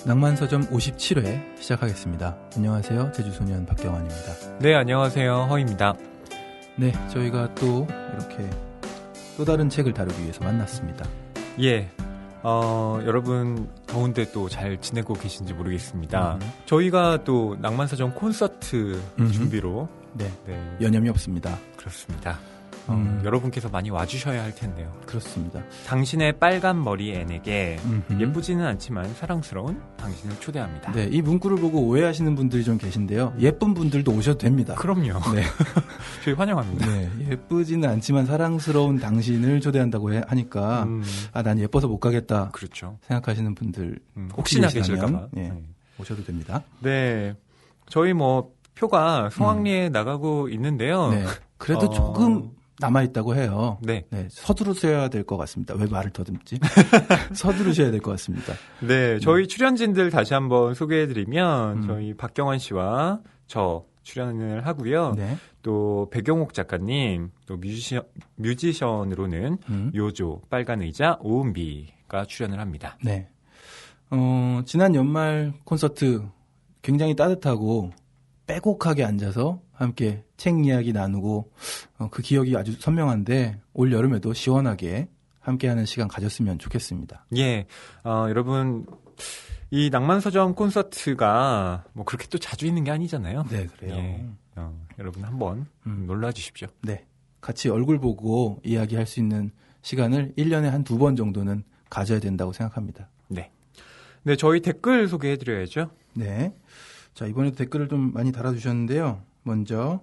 낭만서점 57회 시작하겠습니다. 안녕하세요. 제주소년 박경환입니다. 네, 안녕하세요. 허입니다. 네, 저희가 또 이렇게 또 다른 책을 다루기 위해서 만났습니다. 예, 여러분 더운데 또 잘 지내고 계신지 모르겠습니다. 저희가 또 낭만서점 콘서트 준비로 네, 여념이 없습니다. 그렇습니다. 여러분께서 많이 와주셔야 할 텐데요. 그렇습니다. 당신의 빨간 머리 앤에게 예쁘지는 않지만 사랑스러운 당신을 초대합니다. 네, 이 문구를 보고 오해하시는 분들이 좀 계신데요. 예쁜 분들도 오셔도 됩니다. 그럼요. 네, 저희 환영합니다. 네, 예쁘지는 않지만 사랑스러운 당신을 초대한다고 하니까 난 예뻐서 못 가겠다. 그렇죠. 생각하시는 분들 혹시나 계실까봐 네, 오셔도 됩니다. 네, 저희 표가 성황리에 나가고 있는데요. 네, 그래도 조금 남아있다고 해요. 네. 서두르셔야 될 것 같습니다. 왜 말을 더듬지? 서두르셔야 될 것 같습니다. 네, 저희 출연진들 다시 한번 소개해드리면 저희 박경환 씨와 저 출연을 하고요. 네. 또 백용옥 작가님, 또 뮤지션으로는 요조, 빨간 의자, 오은비가 출연을 합니다. 네. 지난 연말 콘서트 굉장히 따뜻하고 빼곡하게 앉아서 함께 책 이야기 나누고 그 기억이 아주 선명한데 올 여름에도 시원하게 함께하는 시간 가졌으면 좋겠습니다. 예, 여러분 이 낭만서점 콘서트가 그렇게 또 자주 있는 게 아니잖아요. 네, 그래요. 예, 여러분 한번 놀러 주십시오. 네, 같이 얼굴 보고 이야기할 수 있는 시간을 1년에 한 2번 정도는 가져야 된다고 생각합니다. 네, 네, 저희 댓글 소개해드려야죠. 네. 자, 이번에도 댓글을 좀 많이 달아주셨는데요. 먼저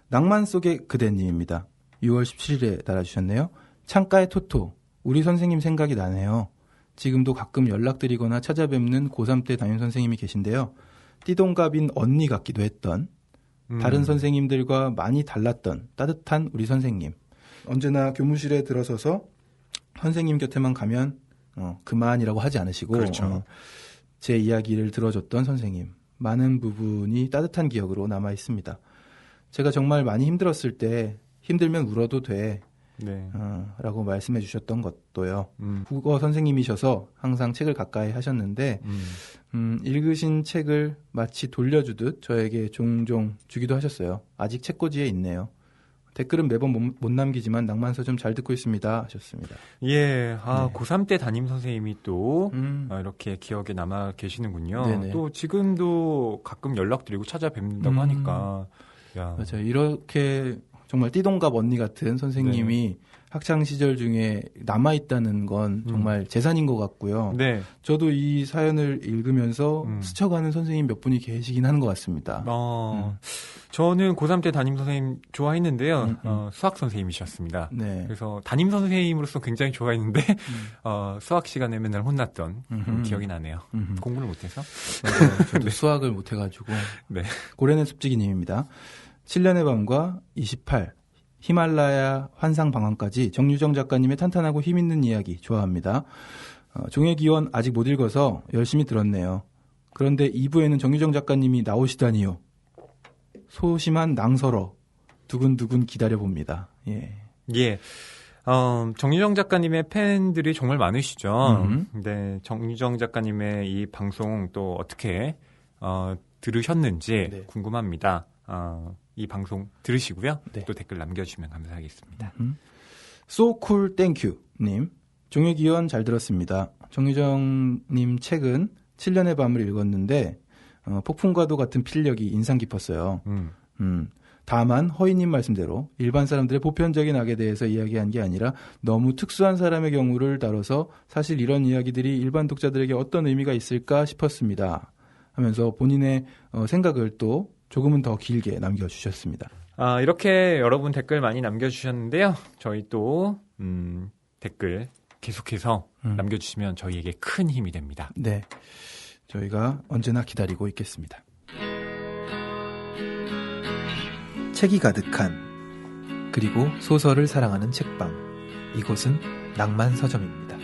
낭만 속의 그대님입니다. 6월 17일에 달아주셨네요. 창가의 토토, 우리 선생님 생각이 나네요. 지금도 가끔 연락드리거나 찾아뵙는 고3 때 담임선생님이 계신데요. 띠동갑인 언니 같기도 했던 다른 선생님들과 많이 달랐던 따뜻한 우리 선생님. 언제나 교무실에 들어서서 선생님 곁에만 가면 그만이라고 하지 않으시고 그렇죠. 제 이야기를 들어줬던 선생님. 많은 부분이 따뜻한 기억으로 남아 있습니다. 제가 정말 많이 힘들었을 때 힘들면 울어도 돼 네. 라고 말씀해 주셨던 것도요. 국어 선생님이셔서 항상 책을 가까이 하셨는데 읽으신 책을 마치 돌려주듯 저에게 종종 주기도 하셨어요. 아직 책꽂이에 있네요. 댓글은 매번 못 남기지만 낭만서점 잘 듣고 있습니다 하셨습니다. 예, 네. 고3 때 담임 선생님이 또 이렇게 기억에 남아 계시는군요. 네네. 또 지금도 가끔 연락드리고 찾아뵙는다고 하니까. 야. 맞아요. 이렇게 정말 띠동갑 언니 같은 선생님이 네. 학창 시절 중에 남아있다는 건 정말 재산인 것 같고요. 네. 저도 이 사연을 읽으면서 스쳐가는 선생님 몇 분이 계시긴 하는 것 같습니다. 저는 고3 때 담임 선생님 좋아했는데요. 수학 선생님이셨습니다. 네. 그래서 담임 선생님으로서 굉장히 좋아했는데 수학 시간에 맨날 혼났던 기억이 나네요. 공부를 못해서. 맞아요. 저도 네. 수학을 못해가지고. 네. 고래는 숲지기님입니다. 7년의 밤과 28 히말라야 환상방황까지 정유정 작가님의 탄탄하고 힘있는 이야기 좋아합니다. 종의 기원 아직 못 읽어서 열심히 들었네요. 그런데 2부에는 정유정 작가님이 나오시다니요. 소심한 낭설어 두근두근 기다려봅니다. 예. 예. 정유정 작가님의 팬들이 정말 많으시죠. 네, 정유정 작가님의 이 방송 또 어떻게 들으셨는지 네. 궁금합니다. 이 방송 들으시고요. 네. 또 댓글 남겨주시면 감사하겠습니다. So cool, thank you 님. 종의기원 잘 들었습니다. 정유정님 책은 7년의 밤을 읽었는데 폭풍과도 같은 필력이 인상 깊었어요. 다만 허이님 말씀대로 일반 사람들의 보편적인 악에 대해서 이야기한 게 아니라 너무 특수한 사람의 경우를 다뤄서 사실 이런 이야기들이 일반 독자들에게 어떤 의미가 있을까 싶었습니다. 하면서 본인의 생각을 또 조금은 더 길게 남겨주셨습니다. 이렇게 여러분 댓글 많이 남겨주셨는데요. 저희 또 댓글 계속해서 남겨주시면 저희에게 큰 힘이 됩니다. 네, 저희가 언제나 기다리고 있겠습니다. 책이 가득한 그리고 소설을 사랑하는 책방. 이곳은 낭만서점입니다.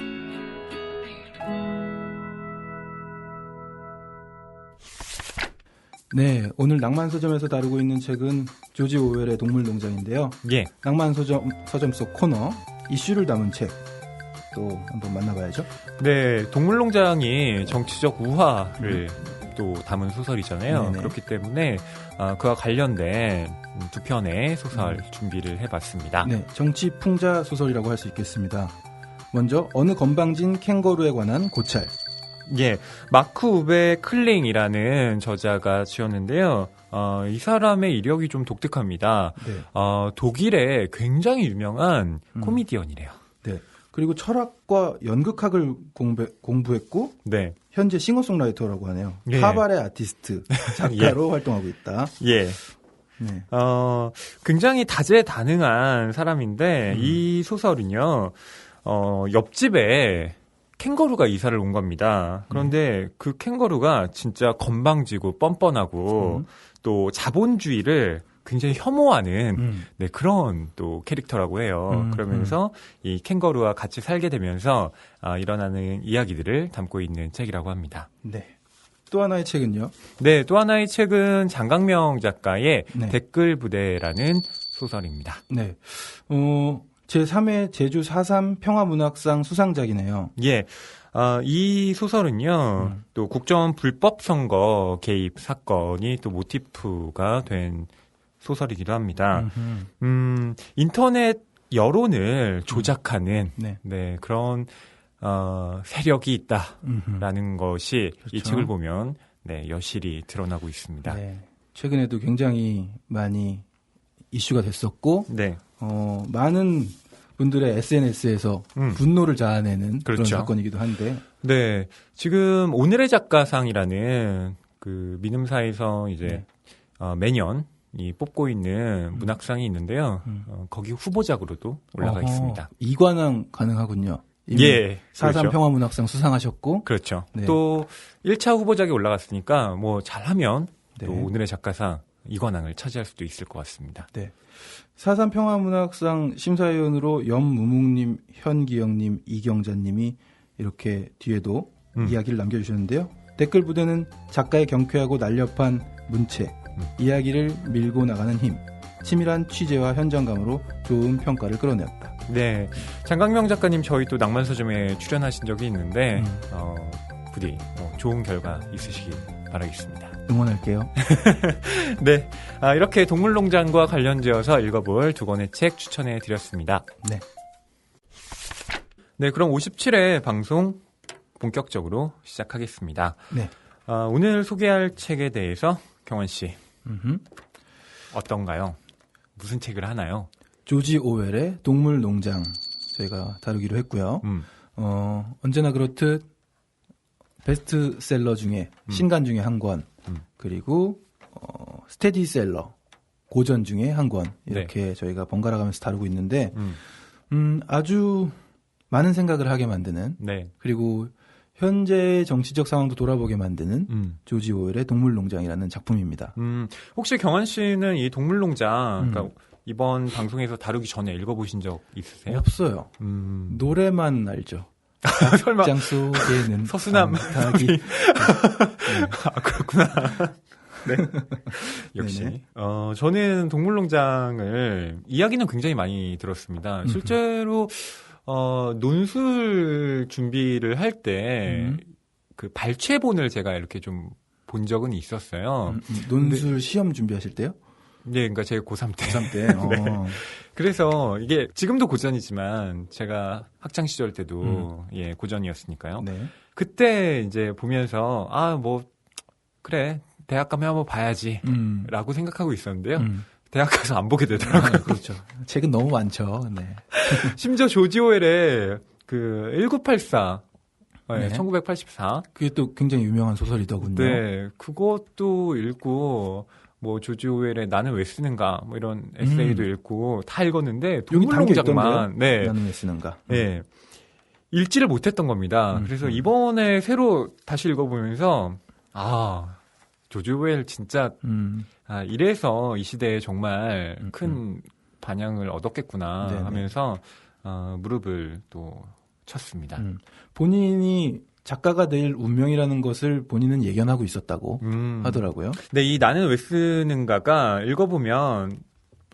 네, 오늘 낭만서점에서 다루고 있는 책은 조지 오웰의 동물농장인데요. 예. 낭만서점 속 코너 이슈를 담은 책 또 한번 만나봐야죠. 네, 동물농장이 정치적 우화를 또 담은 소설이잖아요. 네네. 그렇기 때문에 그와 관련된 두 편의 소설 준비를 해봤습니다. 네, 정치 풍자 소설이라고 할 수 있겠습니다. 먼저 어느 건방진 캥거루에 관한 고찰. 예, 마크 우베 클링이라는 저자가 지었는데요. 이 사람의 이력이 좀 독특합니다. 네. 독일의 굉장히 유명한 코미디언이래요. 네. 그리고 철학과 연극학을 공부했고, 네. 현재 싱어송라이터라고 하네요. 예. 카바레 아티스트 작가로 활동하고 있다. 예. 네. 굉장히 다재다능한 사람인데 이 소설은요. 옆집에 캥거루가 이사를 온 겁니다. 그런데 그 캥거루가 진짜 건방지고 뻔뻔하고 또 자본주의를 굉장히 혐오하는 네, 그런 또 캐릭터라고 해요. 그러면서 이 캥거루와 같이 살게 되면서 일어나는 이야기들을 담고 있는 책이라고 합니다. 네. 또 하나의 책은요? 네, 또 하나의 책은 장강명 작가의 네. 댓글 부대라는 소설입니다. 네. 제3회 제주 4.3 평화문학상 수상작이네요. 예. 이 소설은요, 또 국정원 불법 선거 개입 사건이 또 모티프가 된 소설이기도 합니다. 인터넷 여론을 조작하는 네, 그런 세력이 있다라는 것이 그렇죠. 이 책을 보면 네, 여실히 드러나고 있습니다. 네. 최근에도 굉장히 많이 이슈가 됐었고, 네. 많은 분들의 SNS에서 분노를 자아내는 그렇죠. 그런 사건이기도 한데. 네. 지금 오늘의 작가상이라는 그 민음사에서 이제 매년 뽑고 있는 문학상이 있는데요. 거기 후보작으로도 올라가 있습니다. 이관왕 가능하군요. 예. 4.3 그렇죠. 평화문학상 수상하셨고. 그렇죠. 네. 또 1차 후보작이 올라갔으니까 뭐 잘하면 네. 또 오늘의 작가상 이관왕을 차지할 수도 있을 것 같습니다. 네. 4.3 평화문학상 심사위원으로 염무묵님, 현기영님, 이경자님이 이렇게 뒤에도 이야기를 남겨주셨는데요. 댓글 부대는 작가의 경쾌하고 날렵한 문체, 이야기를 밀고 나가는 힘, 치밀한 취재와 현장감으로 좋은 평가를 끌어내었다. 네. 장강명 작가님 저희 또 낭만서점에 출연하신 적이 있는데 부디 좋은 결과 있으시길 바라겠습니다. 응원할게요. 네. 이렇게 동물농장과 관련지어서 읽어볼 두 권의 책 추천해 드렸습니다. 네. 네, 그럼 57회 방송 본격적으로 시작하겠습니다. 네. 오늘 소개할 책에 대해서 경원 씨. 어떤가요? 무슨 책을 하나요? 조지 오웰의 동물농장 저희가 다루기로 했고요. 언제나 그렇듯 베스트셀러 중에 신간 중에 한 권, 그리고 스테디셀러 고전 중에 한 권 이렇게 저희가 번갈아 가면서 다루고 있는데 아주 많은 생각을 하게 만드는 네. 그리고 현재의 정치적 상황도 돌아보게 만드는 조지 오웰의 동물농장이라는 작품입니다. 혹시 경원 씨는 이 동물농장 그러니까 이번 방송에서 다루기 전에 읽어보신 적 있으세요? 없어요. 노래만 알죠. 설마 장 속에는 서수남 닭이 네. 그렇구나. 네. 역시. 저는 동물농장을 이야기는 굉장히 많이 들었습니다. 실제로 논술 준비를 할 때 그 발췌본을 제가 이렇게 좀 본 적은 있었어요. 논술 근데, 시험 준비하실 때요? 네, 그러니까 제가 고3 때. 고3 때. 네. 그래서 이게 지금도 고전이지만 제가 학창 시절 때도 예, 고전이었으니까요. 네. 그때 이제 보면서 뭐 그래. 대학 가면 한번 봐야지. 라고 생각하고 있었는데요. 대학 가서 안 보게 되더라고요. 그렇죠. 책은 너무 많죠. 네. 심지어 조지 오웰의 그 1984 네. 1984. 그게 또 굉장히 유명한 소설이더군요. 네. 그것도 읽고 뭐 조지 오웰의 나는 왜 쓰는가 뭐 이런 에세이도 읽고 다 읽었는데 동물농장만 네. 나는 왜 쓰는가. 네. 읽지를 못했던 겁니다. 그래서 이번에 새로 다시 읽어보면서 조지 오웰 진짜 이래서 이 시대에 정말 큰 반향을 얻었겠구나 네네. 하면서 무릎을 또 쳤습니다. 본인이 작가가 될 운명이라는 것을 본인은 예견하고 있었다고 하더라고요. 네, 이 나는 왜 쓰는가가 읽어보면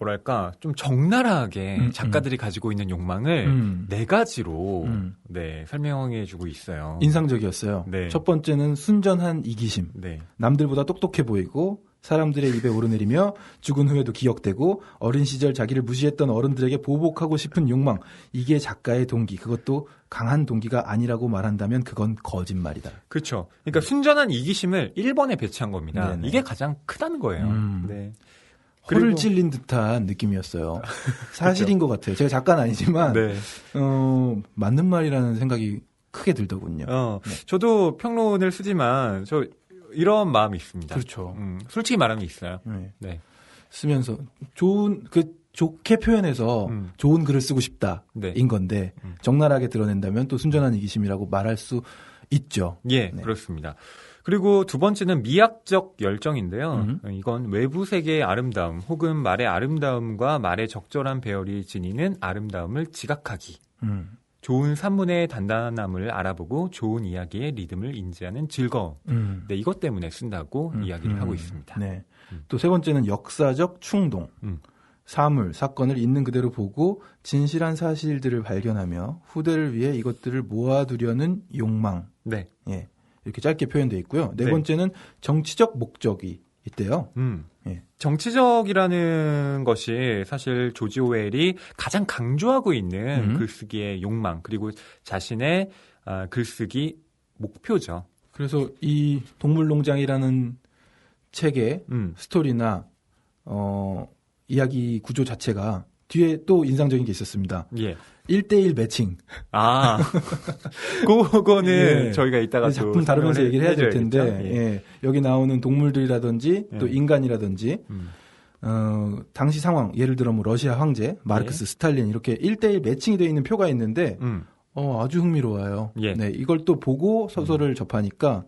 뭐랄까 좀 적나라하게 작가들이 가지고 있는 욕망을 네 가지로 네, 설명해주고 있어요. 인상적이었어요. 네. 첫 번째는 순전한 이기심. 네. 남들보다 똑똑해 보이고 사람들의 입에 오르내리며 죽은 후에도 기억되고 어린 시절 자기를 무시했던 어른들에게 보복하고 싶은 욕망. 이게 작가의 동기. 그것도 강한 동기가 아니라고 말한다면 그건 거짓말이다. 그렇죠. 그러니까 순전한 이기심을 1번에 배치한 겁니다. 네네. 이게 가장 크다는 거예요. 네. 코를 찔린 듯한 느낌이었어요. 사실인 것 같아요. 제가 작가는 아니지만 네. 맞는 말이라는 생각이 크게 들더군요. 네. 저도 평론을 쓰지만 저 이런 마음이 있습니다. 그렇죠. 솔직히 말하면 있어요. 네. 네. 쓰면서 좋게 표현해서 좋은 글을 쓰고 싶다인 네. 건데 적나라하게 드러낸다면 또 순전한 이기심이라고 말할 수 있죠. 예, 네. 그렇습니다. 그리고 두 번째는 미학적 열정인데요. 이건 외부 세계의 아름다움 혹은 말의 아름다움과 말의 적절한 배열이 지니는 아름다움을 지각하기. 좋은 산문의 단단함을 알아보고 좋은 이야기의 리듬을 인지하는 즐거움. 네, 이것 때문에 쓴다고 이야기를 하고 있습니다. 네. 또 세 번째는 역사적 충동. 사물, 사건을 있는 그대로 보고 진실한 사실들을 발견하며 후대를 위해 이것들을 모아두려는 욕망. 네. 예. 이렇게 짧게 표현되어 있고요. 네 번째는 정치적 목적이 있대요. 예. 정치적이라는 것이 사실 조지 오웰이 가장 강조하고 있는 글쓰기의 욕망 그리고 자신의 글쓰기 목표죠. 그래서 이 동물농장이라는 책의 스토리나 이야기 구조 자체가 뒤에 또 인상적인 게 있었습니다. 예. 1대1 매칭. 아, 그거는 예. 저희가 이따가 작품 다루면서 얘기를 해야 될 텐데, 예. 예. 여기 나오는 동물들이라든지 또 인간이라든지, 당시 상황, 예를 들어 뭐 러시아 황제, 마르크스, 스탈린 이렇게 1대1 매칭이 되어 있는 표가 있는데, 아주 흥미로워요. 예. 네, 이걸 또 보고 소설을 접하니까,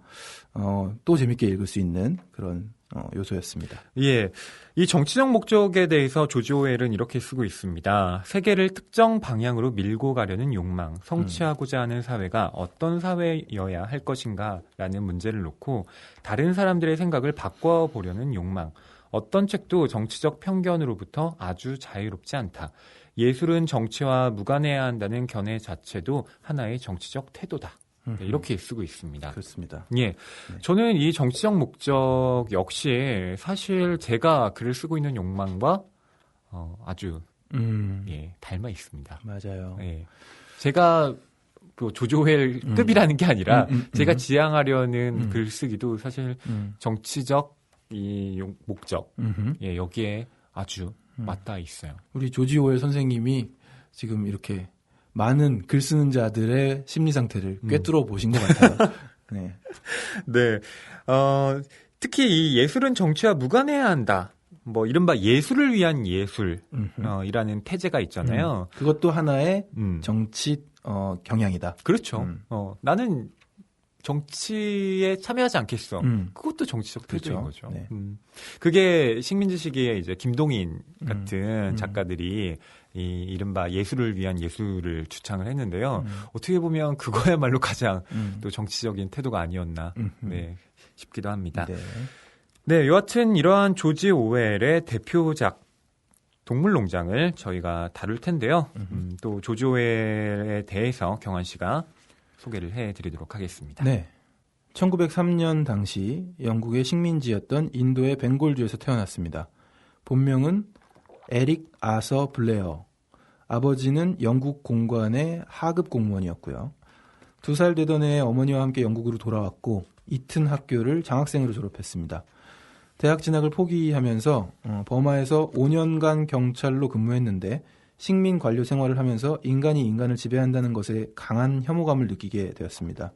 또 재밌게 읽을 수 있는 그런 요소였습니다. 예. 이 정치적 목적에 대해서 조지 오웰은 이렇게 쓰고 있습니다. 세계를 특정 방향으로 밀고 가려는 욕망, 성취하고자 하는 사회가 어떤 사회여야 할 것인가라는 문제를 놓고 다른 사람들의 생각을 바꿔보려는 욕망, 어떤 책도 정치적 편견으로부터 아주 자유롭지 않다. 예술은 정치와 무관해야 한다는 견해 자체도 하나의 정치적 태도다. 네, 이렇게 쓰고 있습니다. 그렇습니다. 예. 네. 저는 이 정치적 목적 역시 사실 제가 글을 쓰고 있는 욕망과 아주 예, 닮아 있습니다. 맞아요. 예. 제가 그 조지 오웰 급이라는 게 아니라 제가 지향하려는 글쓰기도 사실 정치적 이 목적 예, 여기에 아주 맞닿아 있어요. 우리 조지 오웰 선생님이 지금 이렇게 많은 글 쓰는 자들의 심리 상태를 꿰뚫어 보신 것 같아요. 네. 네. 특히 이 예술은 정치와 무관해야 한다. 뭐 이른바 예술을 위한 예술 이라는 태제가 있잖아요. 그것도 하나의 정치 경향이다. 그렇죠. 나는 정치에 참여하지 않겠어. 그것도 정치적 태도인 그렇죠. 거죠. 네. 그게 식민지 시기에 이제 김동인 같은 작가들이 이 이른바 예술을 위한 예술을 주창을 했는데요. 어떻게 보면 그거야말로 가장 또 정치적인 태도가 아니었나 네, 싶기도 합니다. 네. 네, 여하튼 이러한 조지 오웰의 대표작 동물농장을 저희가 다룰 텐데요. 또 조지 오웰에 대해서 경환 씨가 소개를 해드리도록 하겠습니다. 네. 1903년 당시 영국의 식민지였던 인도의 벵골주에서 태어났습니다. 본명은 에릭 아서 블레어. 아버지는 영국 공관의 하급 공무원이었고요. 2살 되던 해에 어머니와 함께 영국으로 돌아왔고 이튼 학교를 장학생으로 졸업했습니다. 대학 진학을 포기하면서 버마에서 5년간 경찰로 근무했는데 식민 관료 생활을 하면서 인간이 인간을 지배한다는 것에 강한 혐오감을 느끼게 되었습니다.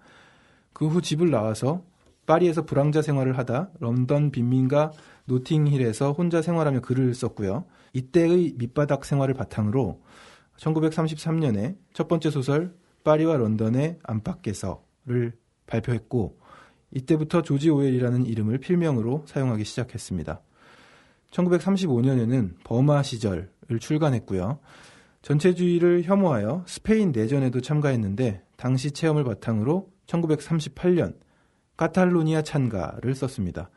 그 후 집을 나와서 파리에서 불황자 생활을 하다 런던 빈민가 노팅힐에서 혼자 생활하며 글을 썼고요. 이때의 밑바닥 생활을 바탕으로 1933년에 첫 번째 소설 파리와 런던의 안팎에서를 발표했고 이때부터 조지 오웰이라는 이름을 필명으로 사용하기 시작했습니다. 1935년에는 버마 시절을 출간했고요. 전체주의를 혐오하여 스페인 내전에도 참가했는데 당시 체험을 바탕으로 1938년 카탈로니아 찬가를 썼습니다.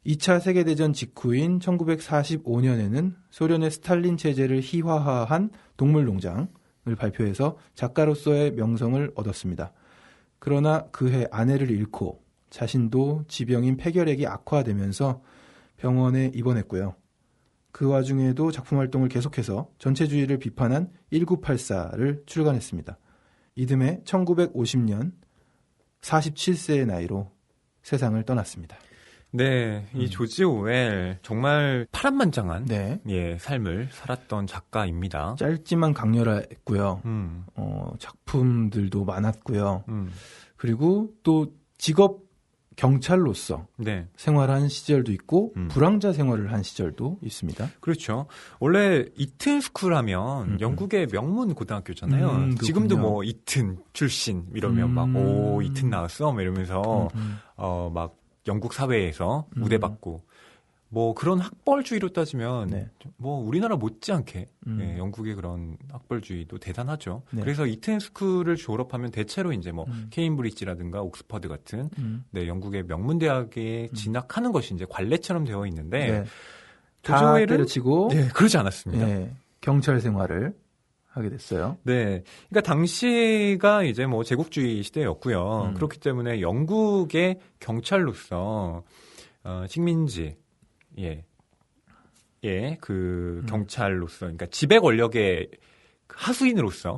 2차 세계대전 직후인 1945년에는 소련의 스탈린 체제를 희화화한 동물농장을 발표해서 작가로서의 명성을 얻었습니다. 그러나 그해 아내를 잃고 자신도 지병인 폐결핵이 악화되면서 병원에 입원했고요. 그 와중에도 작품 활동을 계속해서 전체주의를 비판한 1984를 출간했습니다. 이듬해 1950년 47세의 나이로 세상을 떠났습니다. 네, 이 조지 오웰 정말 파란만장한 예, 삶을 살았던 작가입니다. 짧지만 강렬했고요. 작품들도 많았고요. 그리고 또 직업 경찰로서 생활한 시절도 있고 불황자 생활을 한 시절도 있습니다. 그렇죠. 원래 이튼 스쿨 하면 영국의 명문 고등학교잖아요. 지금도 뭐 이튼 출신 이러면 막 오 이튼 나왔어 막 이러면서 막 영국 사회에서 우대받고 뭐 그런 학벌주의로 따지면 뭐 우리나라 못지않게 예, 영국의 그런 학벌주의도 대단하죠. 그래서 이튼 스쿨을 졸업하면 대체로 이제 뭐 케임브리지라든가 옥스퍼드 같은 영국의 명문 대학에 진학하는 것이 이제 관례처럼 되어 있는데 다 때려치고 그러지 않았습니다. 경찰 생활을 하게 됐어요. 네, 그러니까 당시가 이제 뭐 제국주의 시대였고요. 그렇기 때문에 영국의 경찰로서 식민지 그 경찰로서, 그러니까 지배 권력의 하수인으로서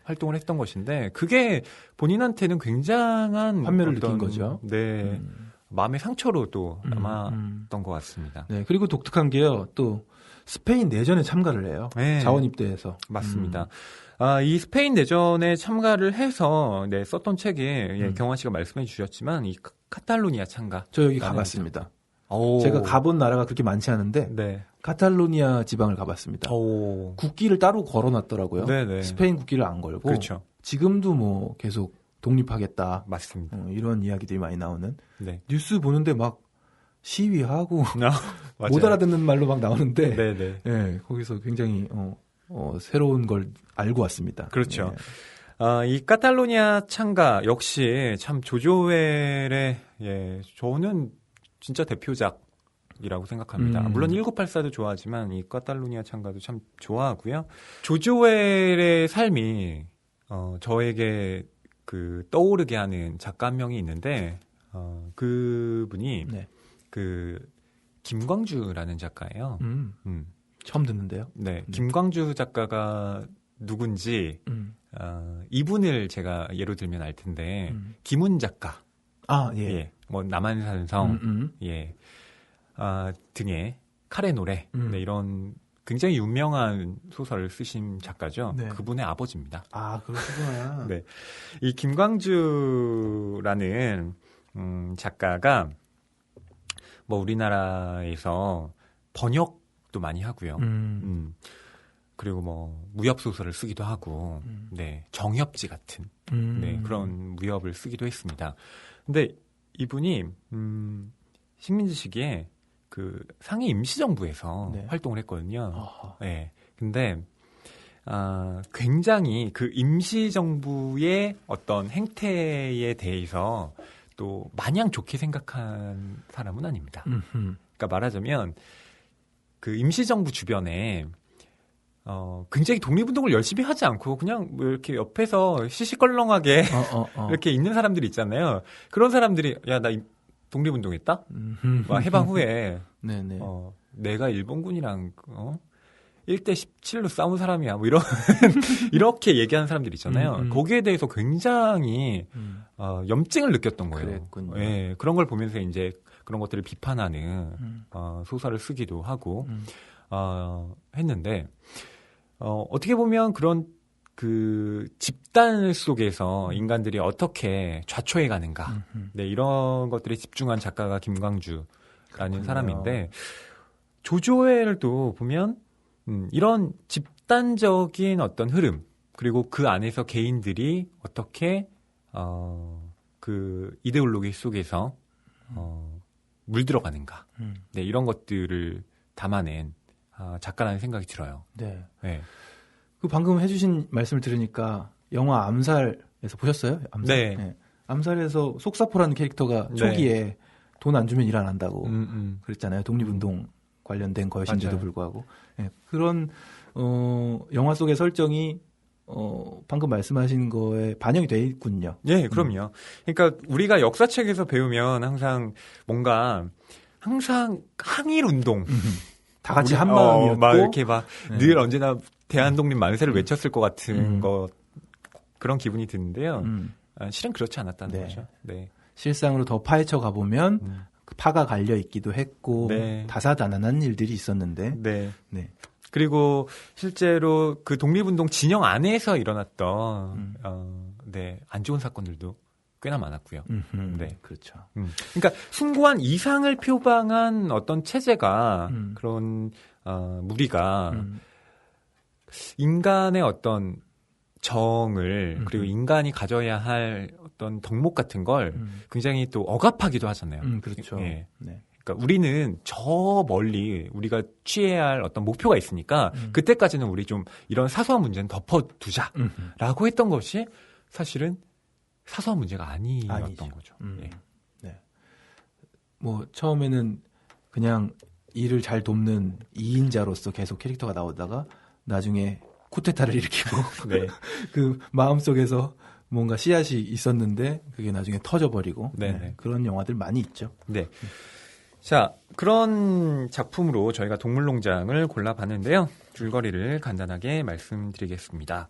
활동을 했던 것인데 그게 본인한테는 굉장한 환멸을 느낀 거죠. 네, 마음의 상처로도 남았던 것 같습니다. 네, 그리고 독특한 게요, 또 스페인 내전에 참가를 해요. 자원 입대해서. 맞습니다. 이 스페인 내전에 참가를 해서 썼던 책에 경환 씨가 말씀해 주셨지만 이 카탈로니아 참가. 저 여기 가봤습니다. 제가 가본 나라가 그렇게 많지 않은데 카탈로니아 지방을 가봤습니다. 국기를 따로 걸어놨더라고요. 스페인 국기를 안 걸고. 그렇죠. 지금도 뭐 계속 독립하겠다. 맞습니다. 이런 이야기들이 많이 나오는. 뉴스 보는데 막 시위하고 못 알아듣는 말로 막 나오는데 거기서 굉장히 새로운 걸 알고 왔습니다. 그렇죠. 이 카탈로니아 참가 역시 참 조지 오웰의 저는 진짜 대표작이라고 생각합니다. 물론 1984도 좋아하지만 이 카탈로니아 참가도 참 좋아하고요. 조지 오웰의 삶이 저에게 그 떠오르게 하는 작가 한 명이 있는데 그분이 그 김광주라는 작가예요. 처음 듣는데요. 김광주 작가가 누군지 이분을 제가 예로 들면 알 텐데 김훈 작가, 뭐 남한산성, 등의 칼의 노래, 이런 굉장히 유명한 소설을 쓰신 작가죠. 그분의 아버지입니다. 아, 그렇구나. 이 김광주라는 작가가 뭐 우리나라에서 번역도 많이 하고요. 그리고 뭐 무협 소설을 쓰기도 하고, 정협지 같은 그런 무협을 쓰기도 했습니다. 근데 이분이 식민지 시기에 그 상해 임시정부에서 활동을 했거든요. 근데 굉장히 그 임시정부의 어떤 행태에 대해서 또 마냥 좋게 생각한 사람은 아닙니다. 그러니까 말하자면 그 임시정부 주변에 굉장히 독립운동을 열심히 하지 않고 그냥 뭐 이렇게 옆에서 시시껄렁하게 이렇게 있는 사람들이 있잖아요. 그런 사람들이 야, 나 독립운동했다? 해방 후에 내가 일본군이랑 1대 17로 싸운 사람이야. 뭐 이렇게 얘기하는 사람들이 있잖아요. 거기에 대해서 굉장히 염증을 느꼈던 거예요. 그런 걸 보면서 이제 그런 것들을 비판하는 소설을 쓰기도 하고 했는데 어떻게 보면 그런 그 집단 속에서 인간들이 어떻게 좌초해 가는가 이런 것들에 집중한 작가가 김광주라는 사람인데 조지 오웰도 보면 이런 집단적인 어떤 흐름 그리고 그 안에서 개인들이 어떻게 그 이데올로기 속에서 물들어가는가 이런 것들을 담아낸 작가라는 생각이 들어요. 그 방금 해주신 말씀을 들으니까 영화 암살에서 보셨어요? 암살? 암살에서 속사포라는 캐릭터가 초기에 돈 안 주면 일 안 한다고 그랬잖아요. 독립운동 관련된 거였는데도 맞아요. 불구하고 네, 그런 영화 속의 설정이 방금 말씀하신 거에 반영이 돼 있군요. 네, 그럼요. 그러니까 우리가 역사책에서 배우면 항상 뭔가 항상 항일 운동 다 같이 한 마음이었고 막 이렇게 막 늘 언제나 대한독립 만세를 외쳤을 것 같은 거 그런 기분이 드는데요. 실은 그렇지 않았다는 거죠. 네. 실상으로 더 파헤쳐 가보면 파가 갈려 있기도 했고 다사다난한 일들이 있었는데 네. 그리고 실제로 그 독립운동 진영 안에서 일어났던 안 좋은 사건들도 꽤나 많았고요. 네, 그렇죠. 그러니까 숭고한 이상을 표방한 어떤 체제가 그런 무리가 인간의 어떤 정을 그리고 인간이 가져야 할 어떤 덕목 같은 걸 굉장히 또 억압하기도 하잖아요. 그렇죠. 예. 네. 그러니까 우리는 저 멀리 우리가 취해야 할 어떤 목표가 있으니까 그때까지는 우리 좀 이런 사소한 문제는 덮어두자라고 했던 것이 사실은 사소한 문제가 아니었던 거죠. 예. 네. 뭐 처음에는 그냥 일을 잘 돕는 2인자로서 계속 캐릭터가 나오다가 나중에 쿠데타를 일으키고 그 마음속에서 뭔가 씨앗이 있었는데 그게 나중에 터져버리고 그런 영화들 많이 있죠. 네. 자, 그런 작품으로 저희가 동물농장을 골라봤는데요. 줄거리를 간단하게 말씀드리겠습니다.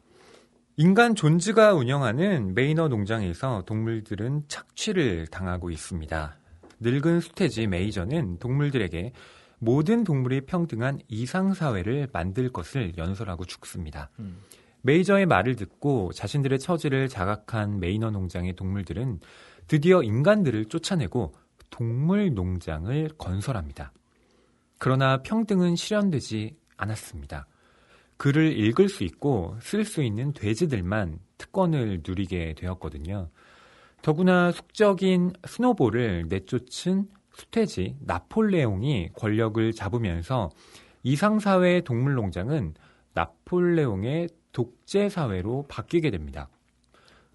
인간 존즈가 운영하는 메이너 농장에서 동물들은 착취를 당하고 있습니다. 늙은 수태지 메이저는 동물들에게 모든 동물이 평등한 이상사회를 만들 것을 연설하고 죽습니다. 메이저의 말을 듣고 자신들의 처지를 자각한 메이너 농장의 동물들은 드디어 인간들을 쫓아내고 동물 농장을 건설합니다. 그러나 평등은 실현되지 않았습니다. 글을 읽을 수 있고 쓸 수 있는 돼지들만 특권을 누리게 되었거든요. 더구나 숙적인 스노볼을 내쫓은 수태지 나폴레옹이 권력을 잡으면서 이상사회 동물농장은 나폴레옹의 독재사회로 바뀌게 됩니다.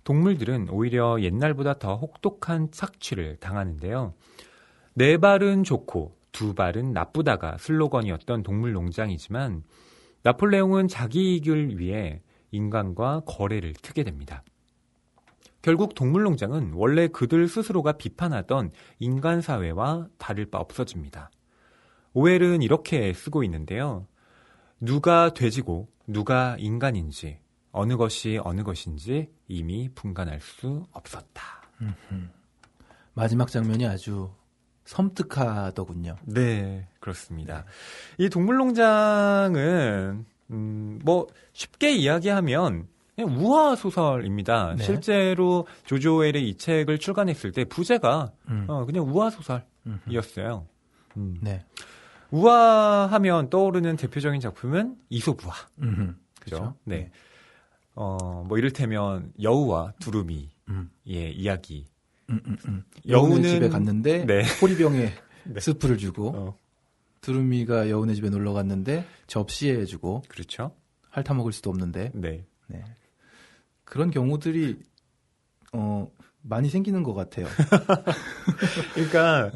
동물들은 오히려 옛날보다 더 혹독한 착취를 당하는데요. 4발은 좋고 2발은 나쁘다가 슬로건이었던 동물농장이지만 나폴레옹은 자기 이익을 위해 인간과 거래를 트게 됩니다. 결국 동물농장은 원래 그들 스스로가 비판하던 인간사회와 다를 바 없어집니다. 오웰은 이렇게 쓰고 있는데요. 누가 돼지고 누가 인간인지 어느 것이 어느 것인지 이미 분간할 수 없었다. 마지막 장면이 아주 섬뜩하더군요. 네, 그렇습니다. 이 동물농장은 뭐 쉽게 이야기하면 그냥 우화 소설입니다. 실제로 조지 오웰이 이 책을 출간했을 때 부제가 그냥 우화 소설이었어요. 우화하면 떠오르는 대표적인 작품은 이솝우화. 그렇죠? 네. 뭐 이를테면 여우와 두루미의 이야기. 여우는 집에 갔는데 호리병에 스프를 주고 두루미가 여우네 집에 놀러 갔는데 접시에 주고 그렇죠. 핥아 먹을 수도 없는데 그런 경우들이 많이 생기는 것 같아요. 그러니까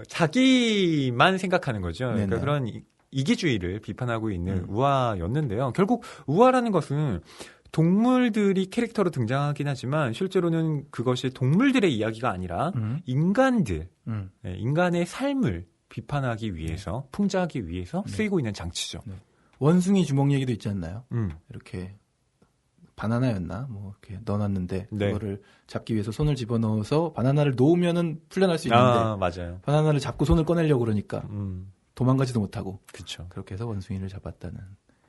자기만 생각하는 거죠. 그러니까 그런 이기주의를 비판하고 있는 우화였는데요. 결국 우화라는 것은 동물들이 캐릭터로 등장하긴 하지만 실제로는 그것이 동물들의 이야기가 아니라 인간들, 인간의 삶을 비판하기 위해서, 풍자하기 위해서 쓰이고 있는 장치죠. 원숭이 주먹 얘기도 있지 않나요? 이렇게 바나나였나? 뭐 이렇게 넣어놨는데 그거를 잡기 위해서 손을 집어넣어서 바나나를 놓으면은 풀려날 수 있는데 맞아요. 바나나를 잡고 손을 꺼내려고 그러니까 도망가지도 못하고 그렇죠. 그렇게 해서 원숭이를 잡았다는.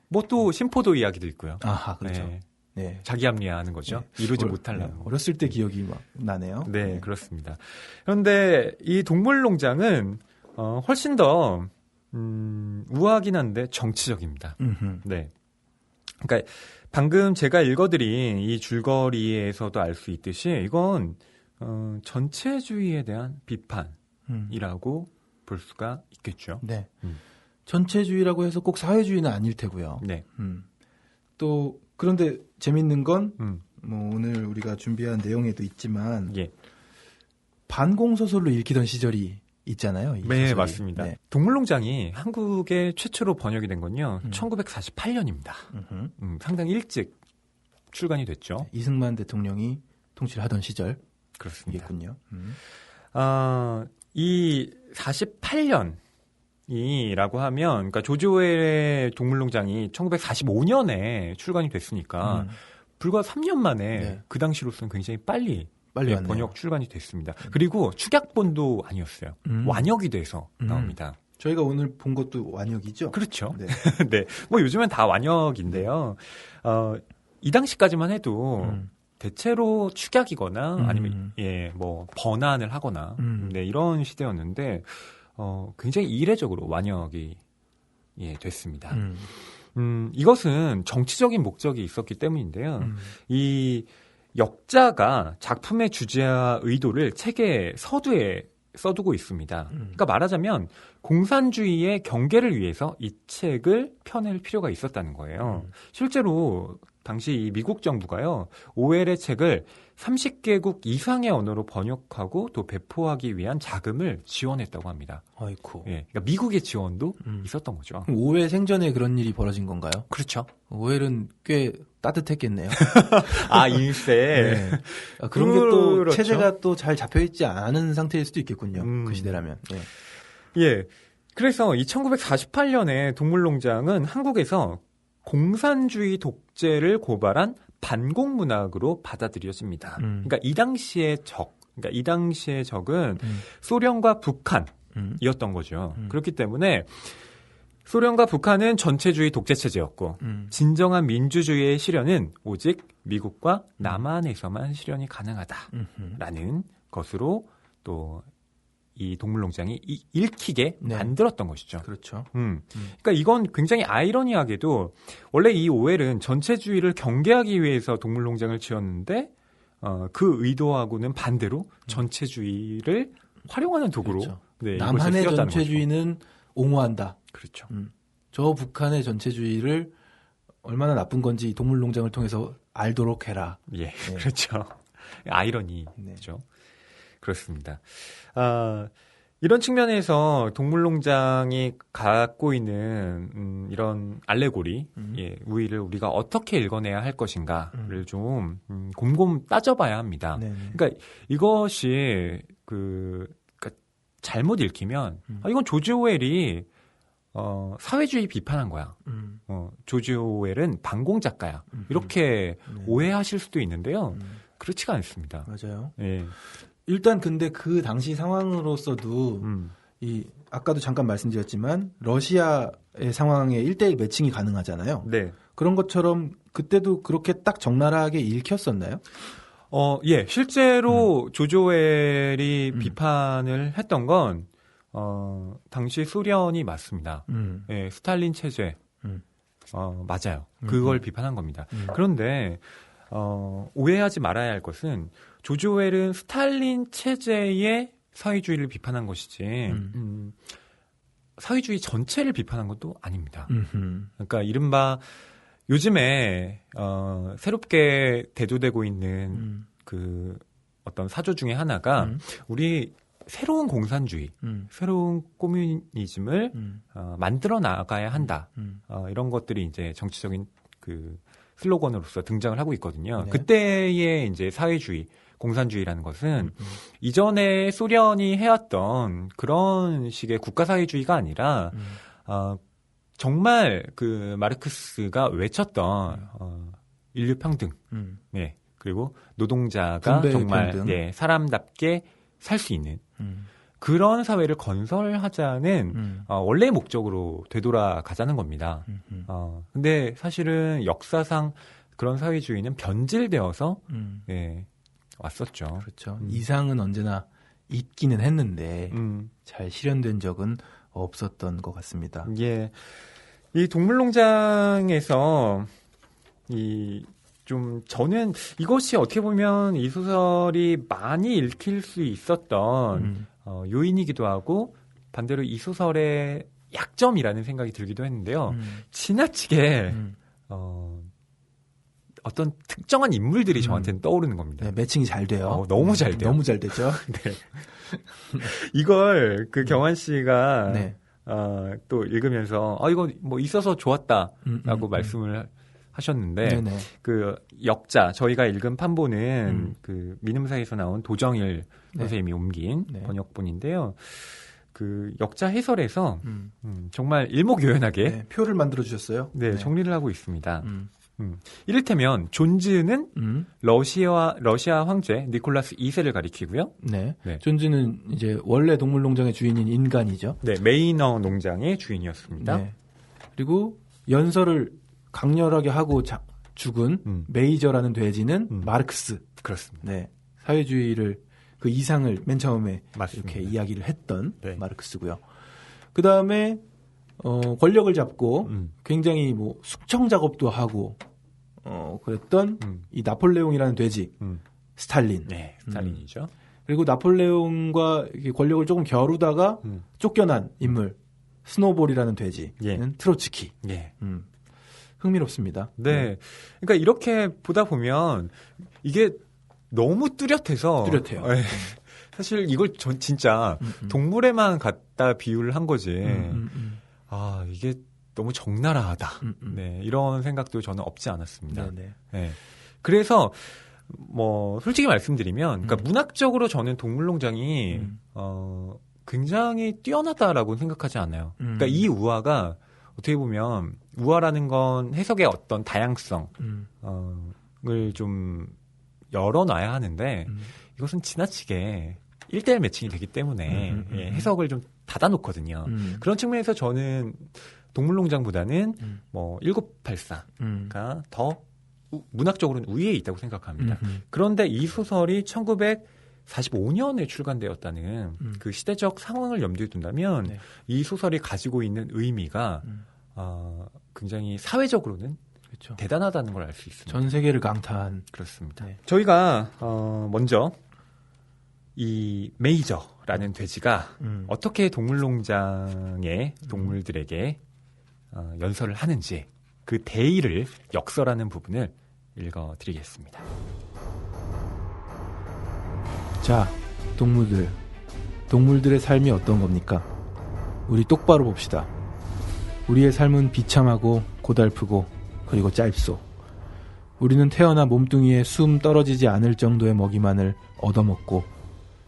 뭐 또 심포도 이야기도 있고요. 아하, 그렇죠. 자기 합리화하는 거죠. 이루지 못하려는. 어렸을 때 기억이 막 나네요. 네, 그렇습니다. 그런데 이 동물농장은 훨씬 더 우아하긴 한데 정치적입니다. 네. 그러니까 방금 제가 읽어드린 이 줄거리에서도 알 수 있듯이 이건 전체주의에 대한 비판이라고 볼 수가 있겠죠. 네. 전체주의라고 해서 꼭 사회주의는 아닐 테고요. 네. 또 그런데 재밌는 건 뭐 오늘 우리가 준비한 내용에도 있지만 반공소설로 읽히던 시절이 있잖아요. 이 네, 소설이. 맞습니다. 네. 동물농장이 한국에 최초로 번역이 된 건요. 1948년입니다. 상당히 일찍 출간이 됐죠. 이승만 대통령이 통치를 하던 시절. 그렇습니다. 이겠군요. 이 48년이라고 하면, 그러니까 조지 오웰의 동물농장이 1945년에 출간이 됐으니까 불과 3년 만에 네. 그 당시로서는 굉장히 빨리 왔네요. 번역 출간이 됐습니다. 그리고 축약본도 아니었어요. 완역이 돼서 나옵니다. 저희가 오늘 본 것도 완역이죠? 그렇죠. 네. 네. 뭐 요즘엔 다 완역인데요. 이 당시까지만 해도 대체로 축약이거나 아니면 뭐 번안을 하거나 네, 이런 시대였는데 굉장히 이례적으로 완역이 됐습니다. 이것은 정치적인 목적이 있었기 때문인데요. 이 역자가 작품의 주제와 의도를 책의 서두에 써두고 있습니다. 그러니까 말하자면 공산주의의 경계를 위해서 이 책을 펴낼 필요가 있었다는 거예요. 실제로 당시 이 미국 정부가요, 오웰의 책을 30개국 이상의 언어로 번역하고 또 배포하기 위한 자금을 지원했다고 합니다. 아이쿠. 예, 그러니까 미국의 지원도 있었던 거죠. 그럼 오웰 생전에 그런 일이 벌어진 건가요? 그렇죠. 오웰은 꽤 따뜻했겠네요. 아, 일세. 네. 그런 게 또 그렇죠. 체제가 또 잘 잡혀있지 않은 상태일 수도 있겠군요. 그 시대라면. 네. 예. 그래서 이 1948년에 동물농장은 한국에서 공산주의 독재를 고발한 반공문학으로 받아들여집니다. 그러니까 이 당시의 적은 소련과 북한이었던 거죠. 그렇기 때문에 소련과 북한은 전체주의 독재 체제였고 진정한 민주주의의 실현은 오직 미국과 남한에서만 실현이 가능하다라는 것으로 또 이 동물농장이 읽히게 네. 만들었던 것이죠. 그렇죠. 그러니까 이건 굉장히 아이러니하게도 원래 이 오웰은 전체주의를 경계하기 위해서 동물농장을 지었는데 그 의도하고는 반대로 전체주의를 활용하는 도구로 그렇죠. 네, 남한의 이것을 전체주의는 옹호한다. 그렇죠. 저 북한의 전체주의를 얼마나 나쁜 건지 동물농장을 통해서 알도록 해라. 예, 네. 그렇죠. 아이러니죠. 네. 그렇습니다. 이런 측면에서 동물농장이 갖고 있는 이런 알레고리, 우위를 우리가 어떻게 읽어내야 할 것인가를 좀 곰곰 따져봐야 합니다. 그러니까 이것이 그러니까 잘못 읽히면 이건 조지 오웰이 사회주의 비판한 거야. 조지 오웰은 반공 작가야. 이렇게 오해하실 수도 있는데요. 그렇지가 않습니다. 맞아요. 예. 일단 근데 그 당시 상황으로서도 이 아까도 잠깐 말씀드렸지만 러시아의 상황에 1대1 매칭이 가능하잖아요. 네. 그런 것처럼 그때도 그렇게 딱 적나라하게 읽혔었나요? 예. 실제로 조지 오웰이 비판을 했던 건 당시 소련이 맞습니다. 예, 스탈린 체제. 맞아요. 그걸 비판한 겁니다. 그런데 오해하지 말아야 할 것은 조지 오웰은 스탈린 체제의 사회주의를 비판한 것이지 사회주의 전체를 비판한 것도 아닙니다. 그러니까 이른바 요즘에 새롭게 대두되고 있는 그 어떤 사조 중에 하나가 우리 새로운 공산주의, 새로운 코뮤니즘을 만들어 나가야 한다. 이런 것들이 이제 정치적인 그 슬로건으로서 등장을 하고 있거든요. 네. 그때의 이제 사회주의, 공산주의라는 것은 이전에 소련이 해왔던 그런 식의 국가사회주의가 아니라 정말 그 마르크스가 외쳤던 인류 평등, 네. 그리고 노동자가 정말 네, 사람답게 살 수 있는 그런 사회를 건설하자는 원래의 목적으로 되돌아가자는 겁니다. 근데 사실은 역사상 그런 사회주의는 변질되어서 네, 왔었죠. 그렇죠. 이상은 언제나 있기는 했는데 잘 실현된 적은 없었던 것 같습니다. 예, 이 동물농장에서 저는 이것이 어떻게 보면 이 소설이 많이 읽힐 수 있었던 요인이기도 하고 반대로 이 소설의 약점이라는 생각이 들기도 했는데요. 지나치게 어떤 특정한 인물들이 저한테는 떠오르는 겁니다. 네, 매칭이 잘 돼요. 너무 잘 돼요. 너무 잘 되죠. 네. 이걸 경환 씨가 네. 또 읽으면서 이거 뭐 있어서 좋았다라고 말씀을 하셨는데 네네. 그 역자 저희가 읽은 판본은 그 민음사에서 나온 도정일 선생님이 옮긴 번역본인데요. 그 역자 해설에서 정말 일목요연하게 표를 만들어 주셨어요. 네, 정리를 하고 있습니다. 이를테면 존즈는 러시아 황제 니콜라스 2세를 가리키고요. 네. 존즈는 이제 원래 동물농장의 주인인 인간이죠. 네, 메이너 농장의 주인이었습니다. 네. 그리고 연설을 강렬하게 하고 죽은 메이저라는 돼지는 마르크스. 그렇습니다. 네. 사회주의를 그 이상을 맨 처음에 맞습니다. 이렇게 이야기를 했던 마르크스고요. 그 다음에 권력을 잡고 굉장히 뭐 숙청 작업도 하고 그랬던 이 나폴레옹이라는 돼지 스탈린. 네, 스탈린이죠. 그리고 나폴레옹과 권력을 조금 겨루다가 쫓겨난 인물 스노볼이라는 돼지는 트로츠키. 흥미롭습니다. 네. 그러니까 이렇게 보다 보면 이게 너무 뚜렷해요. 사실 이걸 전 진짜 동물에만 갖다 비유를 한 거지. 이게 너무 적나라하다. 네, 이런 생각도 저는 없지 않았습니다. 네. 그래서 뭐 솔직히 말씀드리면, 그러니까 문학적으로 저는 동물농장이 굉장히 뛰어나다라고 생각하지 않아요. 그러니까 이 우화가 어떻게 보면 우화라는 건 해석의 어떤 다양성을 좀 열어놔야 하는데 이것은 지나치게 1대1 매칭이 되기 때문에 해석을 좀 닫아놓거든요. 그런 측면에서 저는 동물농장보다는 뭐 1984가 더 문학적으로는 우위에 있다고 생각합니다. 그런데 이 소설이 1945년에 출간되었다는 그 시대적 상황을 염두에 둔다면 이 소설이 가지고 있는 의미가 굉장히 사회적으로는 그렇죠. 대단하다는 걸 알 수 있습니다. 전 세계를 강타한. 그렇습니다. 저희가 먼저 이 메이저라는 돼지가 어떻게 동물농장의 동물들에게 연설을 하는지 그 대의를 역설하는 부분을 읽어드리겠습니다. 자, 동물들의 삶이 어떤 겁니까? 우리 똑바로 봅시다. 우리의 삶은 비참하고 고달프고 그리고 짧소. 우리는 태어나 몸뚱이에 숨 떨어지지 않을 정도의 먹이만을 얻어먹고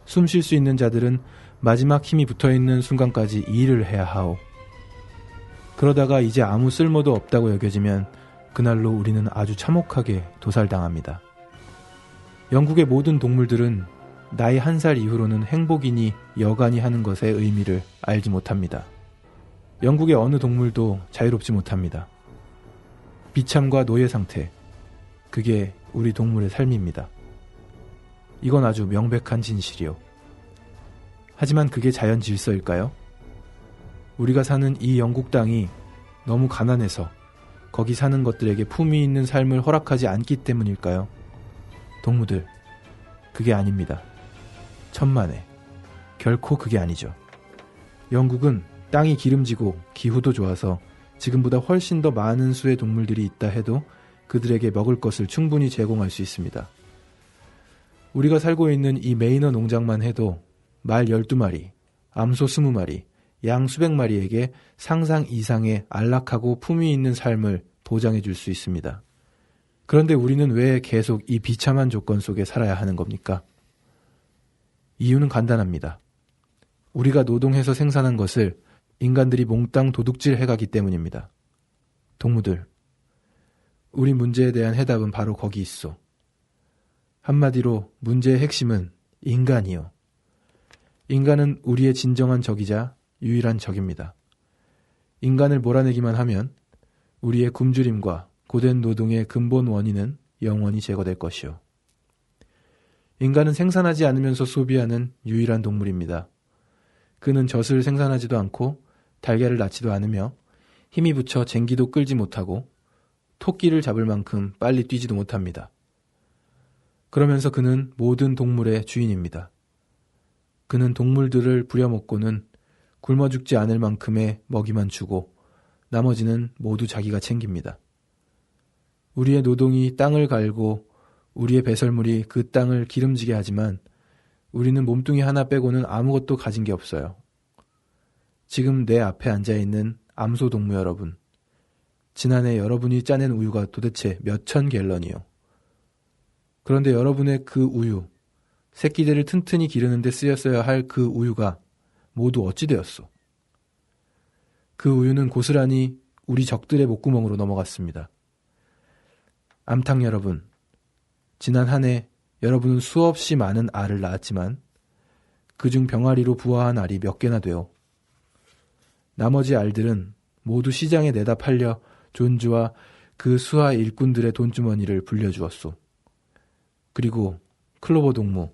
숨 쉴 수 있는 자들은 마지막 힘이 붙어있는 순간까지 일을 해야 하오. 그러다가 이제 아무 쓸모도 없다고 여겨지면 그날로 우리는 아주 참혹하게 도살당합니다. 영국의 모든 동물들은 나이 1살 이후로는 행복이니 여간이 하는 것의 의미를 알지 못합니다. 영국의 어느 동물도 자유롭지 못합니다. 비참과 노예 상태, 그게 우리 동물의 삶입니다. 이건 아주 명백한 진실이요. 하지만 그게 자연 질서일까요? 우리가 사는 이 영국 땅이 너무 가난해서 거기 사는 것들에게 품위 있는 삶을 허락하지 않기 때문일까요? 동무들, 그게 아닙니다. 천만에, 결코 그게 아니죠. 영국은 땅이 기름지고 기후도 좋아서 지금보다 훨씬 더 많은 수의 동물들이 있다 해도 그들에게 먹을 것을 충분히 제공할 수 있습니다. 우리가 살고 있는 이 메이너 농장만 해도 말 12마리, 암소 20마리, 양 수백 마리에게 상상 이상의 안락하고 품위 있는 삶을 보장해 줄 수 있습니다. 그런데 우리는 왜 계속 이 비참한 조건 속에 살아야 하는 겁니까? 이유는 간단합니다. 우리가 노동해서 생산한 것을 인간들이 몽땅 도둑질 해가기 때문입니다. 동무들, 우리 문제에 대한 해답은 바로 거기 있어. 한마디로 문제의 핵심은 인간이요. 인간은 우리의 진정한 적이자 유일한 적입니다. 인간을 몰아내기만 하면 우리의 굶주림과 고된 노동의 근본 원인은 영원히 제거될 것이요. 인간은 생산하지 않으면서 소비하는 유일한 동물입니다. 그는 젖을 생산하지도 않고 달걀을 낳지도 않으며 힘이 붙여 쟁기도 끌지 못하고 토끼를 잡을 만큼 빨리 뛰지도 못합니다. 그러면서 그는 모든 동물의 주인입니다. 그는 동물들을 부려먹고는 굶어 죽지 않을 만큼의 먹이만 주고 나머지는 모두 자기가 챙깁니다. 우리의 노동이 땅을 갈고 우리의 배설물이 그 땅을 기름지게 하지만 우리는 몸뚱이 하나 빼고는 아무것도 가진 게 없어요. 지금 내 앞에 앉아있는 암소 동무 여러분, 지난해 여러분이 짜낸 우유가 도대체 몇천 갤런이요. 그런데 여러분의 그 우유, 새끼들을 튼튼히 기르는 데 쓰였어야 할 그 우유가 모두 어찌 되었소? 그 우유는 고스란히 우리 적들의 목구멍으로 넘어갔습니다. 암탉 여러분, 지난 한 해 여러분은 수없이 많은 알을 낳았지만 그중 병아리로 부화한 알이 몇 개나 되어 나머지 알들은 모두 시장에 내다 팔려 존주와 그 수하 일꾼들의 돈주머니를 불려주었소. 그리고 클로버 동무,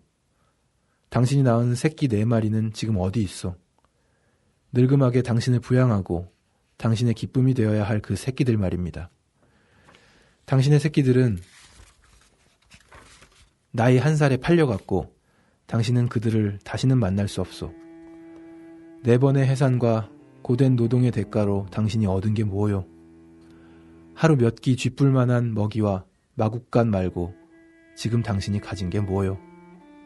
당신이 낳은 새끼 4마리는 지금 어디 있어? 늙음하게 당신을 부양하고 당신의 기쁨이 되어야 할 그 새끼들 말입니다. 당신의 새끼들은 나이 1살에 팔려갔고 당신은 그들을 다시는 만날 수 없소. 4번의 해산과 고된 노동의 대가로 당신이 얻은 게 뭐요? 하루 몇 끼 쥐뿔만한 먹이와 마국간 말고 지금 당신이 가진 게 뭐요?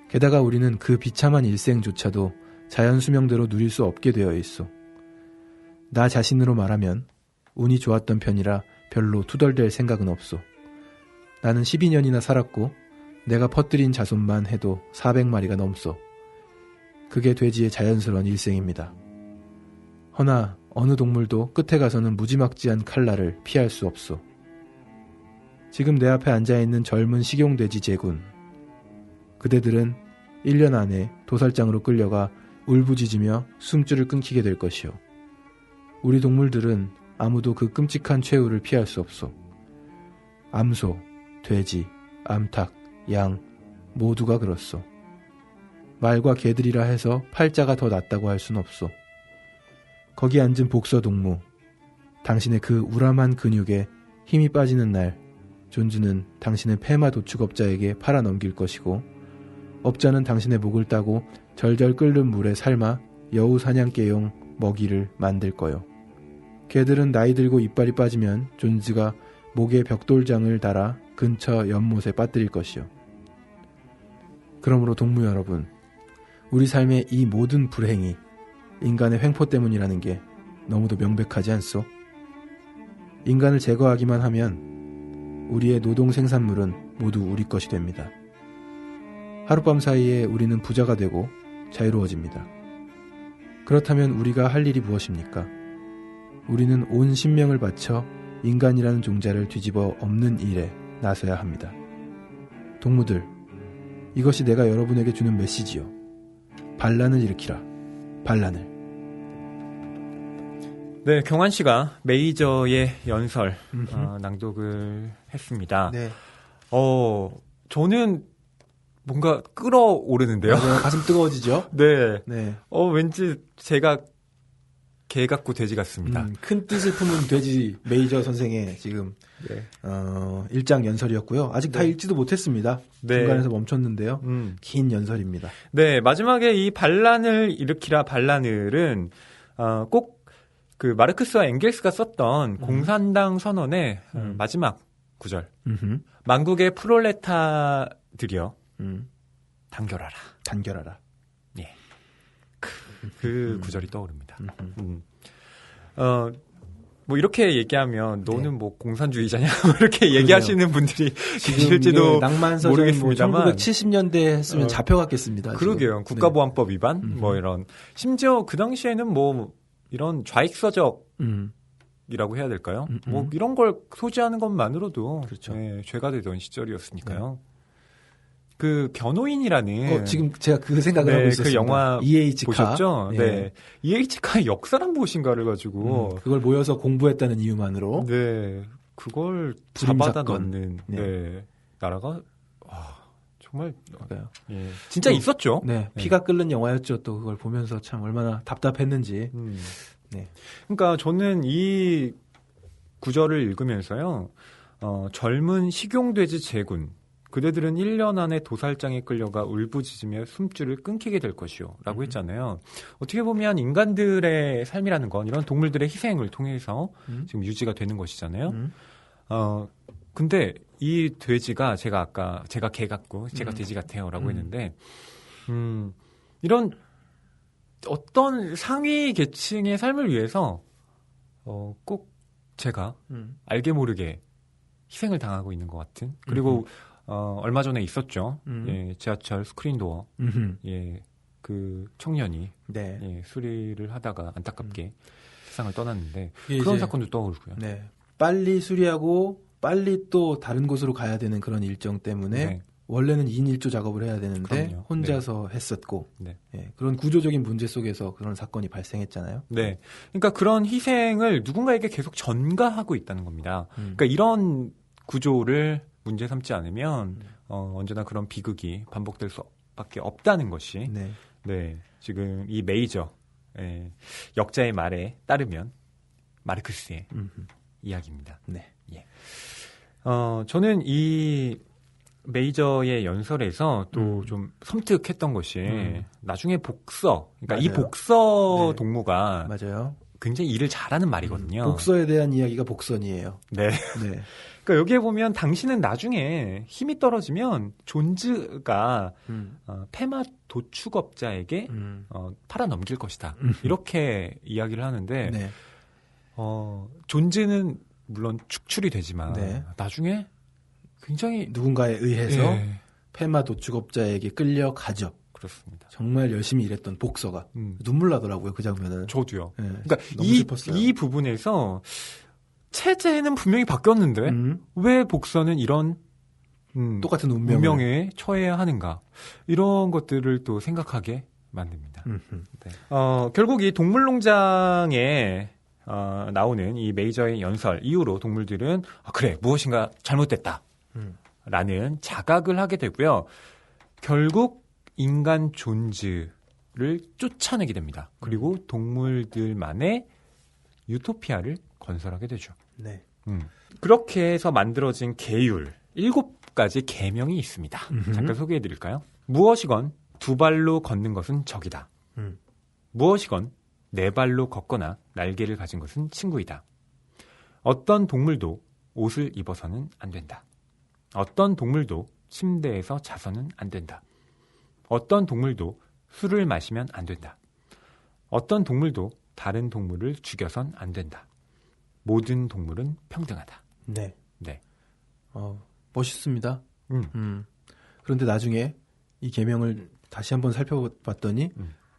게다가 우리는 그 비참한 일생조차도 자연 수명대로 누릴 수 없게 되어 있소. 나 자신으로 말하면 운이 좋았던 편이라 별로 투덜댈 생각은 없소. 나는 12년이나 살았고 내가 퍼뜨린 자손만 해도 400마리가 넘소. 그게 돼지의 자연스러운 일생입니다. 허나 어느 동물도 끝에 가서는 무지막지한 칼날을 피할 수 없소. 지금 내 앞에 앉아있는 젊은 식용돼지 제군. 그대들은 1년 안에 도살장으로 끌려가 울부짖으며 숨줄을 끊기게 될 것이오. 우리 동물들은 아무도 그 끔찍한 최후를 피할 수 없소. 암소, 돼지, 암탉, 양 모두가 그렇소. 말과 개들이라 해서 팔자가 더 낫다고 할 순 없소. 거기 앉은 복서동무, 당신의 그 우람한 근육에 힘이 빠지는 날 존주는 당신의 폐마 도축업자에게 팔아 넘길 것이고 업자는 당신의 목을 따고 절절 끓는 물에 삶아 여우 사냥개용 먹이를 만들 거요. 개들은 나이 들고 이빨이 빠지면 존즈가 목에 벽돌장을 달아 근처 연못에 빠뜨릴 것이요. 그러므로 동무 여러분, 우리 삶의 이 모든 불행이 인간의 횡포 때문이라는 게 너무도 명백하지 않소? 인간을 제거하기만 하면 우리의 노동 생산물은 모두 우리 것이 됩니다. 하룻밤 사이에 우리는 부자가 되고 자유로워집니다. 그렇다면 우리가 할 일이 무엇입니까? 우리는 온 신명을 바쳐 인간이라는 종자를 뒤집어 엎는 일에 나서야 합니다. 동무들, 이것이 내가 여러분에게 주는 메시지요. 반란을 일으키라. 반란을. 네, 경환 씨가 메이저의 연설 낭독을 했습니다. 네. 저는 뭔가 끓어오르는데요. 맞아요. 가슴 뜨거워지죠? 네. 네. 왠지 제가 개 같고 돼지 같습니다. 큰 뜻을 품은 돼지 메이저 선생의 지금 네. 일장 연설이었고요. 아직 다 읽지도 못했습니다. 네. 중간에서 멈췄는데요. 긴 연설입니다. 네, 마지막에 이 반란을 일으키라 반란을은 꼭 그 마르크스와 엥겔스가 썼던 공산당 선언의 마지막 구절. 만국의 프롤레타들이여 단결하라. 단결하라. 예. 그 구절이 떠오릅니다. 뭐 이렇게 얘기하면 너는 뭐 공산주의자냐 이렇게 얘기하시는 분들이 계실지도 모르겠습니다만 뭐 1970년대 했으면 잡혀갔겠습니다. 그러게요. 국가보안법 위반 뭐 이런 심지어 그 당시에는 뭐 이런 좌익서적이라고 해야 될까요? 뭐 이런 걸 소지하는 것만으로도 그렇죠. 네, 죄가 되던 시절이었으니까요. 네. 그 변호인이라는 지금 제가 그 생각을 하고 있었습니다. 그 영화 E.H. 보셨죠? 네. E.H. 카의 역사란 무엇인가를 가지고 그걸 모여서 공부했다는 이유만으로 네. 그걸 잡아다 넣는 네. 나라가 정말 예. 진짜 있었죠. 네. 피가 끓는 영화였죠. 또 그걸 보면서 참 얼마나 답답했는지. 네. 그러니까 저는 이 구절을 읽으면서요. 젊은 식용돼지 제군 그대들은 1년 안에 도살장에 끌려가 울부짖으며 숨줄을 끊기게 될 것이요. 라고 했잖아요. 어떻게 보면 인간들의 삶이라는 건 이런 동물들의 희생을 통해서 지금 유지가 되는 것이잖아요. 근데 이 돼지가 제가 개 같고 제가 돼지 같아요라고 했는데 이런 어떤 상위 계층의 삶을 위해서 꼭 제가 알게 모르게 희생을 당하고 있는 것 같은. 그리고 얼마 전에 있었죠. 예, 지하철 스크린도어. 예, 그 청년이 네. 예, 수리를 하다가 안타깝게 세상을 떠났는데 그런 사건도 떠오르고요. 네. 빨리 수리하고 빨리 또 다른 곳으로 가야 되는 그런 일정 때문에 네. 원래는 2인 1조 작업을 해야 되는데 그럼요. 혼자서 했었고 네. 예, 그런 구조적인 문제 속에서 그런 사건이 발생했잖아요. 네. 그러니까 그런 희생을 누군가에게 계속 전가하고 있다는 겁니다. 그러니까 이런 구조를 문제 삼지 않으면 언제나 그런 비극이 반복될 수밖에 없다는 것이 네. 네. 지금 이 메이저 예, 역자의 말에 따르면 마르크스의 이야기입니다. 네. 예. 저는 이 메이저의 연설에서 또 좀 섬뜩했던 것이 나중에 복서, 그러니까 맞아요. 이 복서 네. 동무가 맞아요. 굉장히 일을 잘하는 말이거든요. 복서에 대한 이야기가 복선이에요. 네. 네. 그러니까 여기에 보면 당신은 나중에 힘이 떨어지면 존즈가 페마 도축업자에게 팔아 넘길 것이다. 이렇게 이야기를 하는데 네. 존즈는 물론 축출이 되지만 네. 나중에 굉장히 누군가에 의해서 예, 페마 도축업자에게 끌려가죠. 그렇습니다. 정말 열심히 일했던 복서가 눈물 나더라고요. 그 장면은. 저도요. 네. 그러니까 너무 슬펐어요. 이 부분에서 체제는 분명히 바뀌었는데 왜 복서는 이런 똑같은 운명에 처해야 하는가 이런 것들을 또 생각하게 만듭니다. 네. 결국 이 동물농장에 나오는 이 메이저의 연설 이후로 동물들은 그래 무엇인가 잘못됐다 라는 자각을 하게 되고요. 결국 인간 존즈를 쫓아내게 됩니다. 그리고 동물들만의 유토피아를 건설하게 되죠. 네. 그렇게 해서 만들어진 계율 7가지 계명이 있습니다. 잠깐 소개해드릴까요? 무엇이건 2발로 걷는 것은 적이다. 무엇이건 4발로 걷거나 날개를 가진 것은 친구이다. 어떤 동물도 옷을 입어서는 안 된다. 어떤 동물도 침대에서 자서는 안 된다. 어떤 동물도 술을 마시면 안 된다. 어떤 동물도 다른 동물을 죽여선 안 된다. 모든 동물은 평등하다. 네. 네. 멋있습니다. 그런데 나중에 이 계명을 다시 한번 살펴봤더니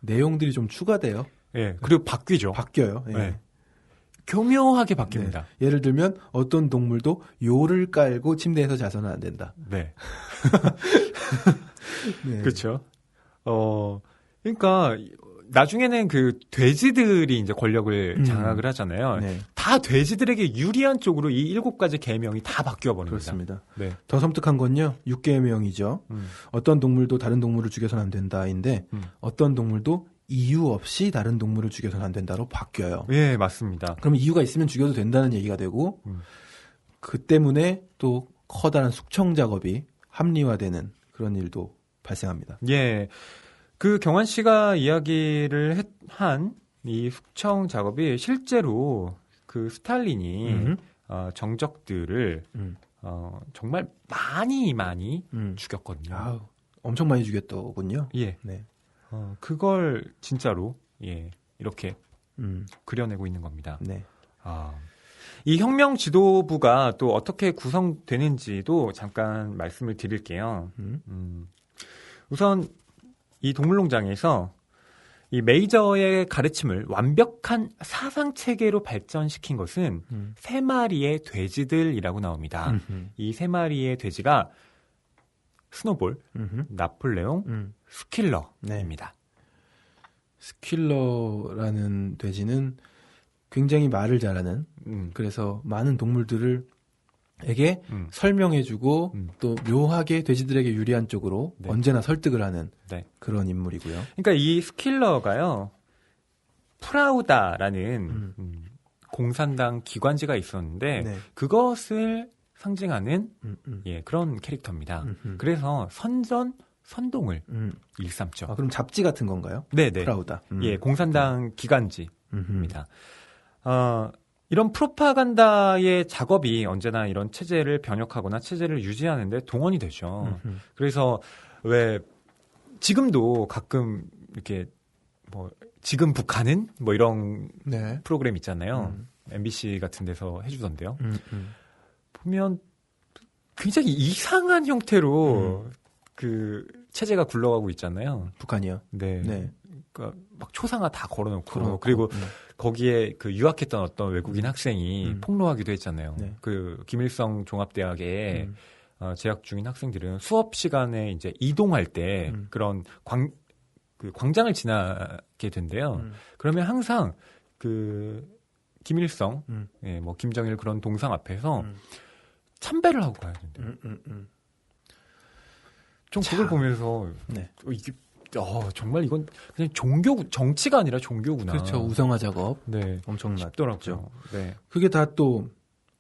내용들이 좀 추가돼요. 예. 그리고 바뀌죠. 바뀌어요. 예. 네. 교묘하게 바뀝니다. 네. 예를 들면 어떤 동물도 요를 깔고 침대에서 자서는 안 된다. 네. 네. 그렇죠. 그러니까 나중에는 그 돼지들이 이제 권력을 장악을 하잖아요. 네. 다 돼지들에게 유리한 쪽으로 이 7가지 계명이 다 바뀌어 버립니다. 그렇습니다. 네. 더 섬뜩한 건요. 6계명이죠. 어떤 동물도 다른 동물을 죽여서는 안 된다인데 어떤 동물도 이유 없이 다른 동물을 죽여서는 안 된다로 바뀌어요. 예, 맞습니다. 그러면 이유가 있으면 죽여도 된다는 얘기가 되고 그 때문에 또 커다란 숙청 작업이 합리화되는 그런 일도 발생합니다. 예. 그 경환 씨가 이야기를 한 이 숙청 작업이 실제로 그 스탈린이 정적들을 정말 많이 죽였거든요. 아우, 엄청 많이 죽였더군요. 예. 네. 그걸 진짜로 예, 이렇게 그려내고 있는 겁니다. 네. 이 혁명 지도부가 또 어떻게 구성되는지도 잠깐 말씀을 드릴게요. 우선 이 동물농장에서 이 메이저의 가르침을 완벽한 사상 체계로 발전시킨 것은 3마리의 돼지들이라고 나옵니다. 이 3마리의 돼지가 스노볼, 나폴레옹, 스킬러입니다. 네. 스킬러라는 돼지는 굉장히 말을 잘하는 그래서 많은 동물들에게 설명해주고 또 묘하게 돼지들에게 유리한 쪽으로 네. 언제나 설득을 하는 네. 그런 인물이고요. 그러니까 이 스킬러가요, 프라우다라는 공산당 기관지가 있었는데 네. 그것을 상징하는 예, 그런 캐릭터입니다. 그래서 선동을 일삼죠. 그럼 잡지 같은 건가요? 네네. 프라우다. 예, 공산당 기관지입니다. 이런 프로파간다의 작업이 언제나 이런 체제를 변혁하거나 체제를 유지하는데 동원이 되죠. 그래서 왜 지금도 가끔 이렇게 뭐 지금 북한은 뭐 이런 네. 프로그램 있잖아요. MBC 같은 데서 해주던데요. 보면 굉장히 이상한 형태로 그 체제가 굴러가고 있잖아요. 북한이요? 네. 네. 그러니까 막 초상화 다 걸어놓고 그리고 거기에 그 유학했던 어떤 외국인 학생이 폭로하기도 했잖아요. 네. 그 김일성 종합대학에 재학 중인 학생들은 수업 시간에 이제 이동할 때 그런 그 광장을 지나게 된대요. 그러면 항상 그 김일성, 예, 뭐 김정일 그런 동상 앞에서 참배를 하고 가야 된대요. 좀 그걸 보면서 네. 이게 정말 이건 그냥 정치가 아니라 종교구나. 그렇죠. 우상화 작업. 네. 엄청났더라고요. 네. 그게 다 또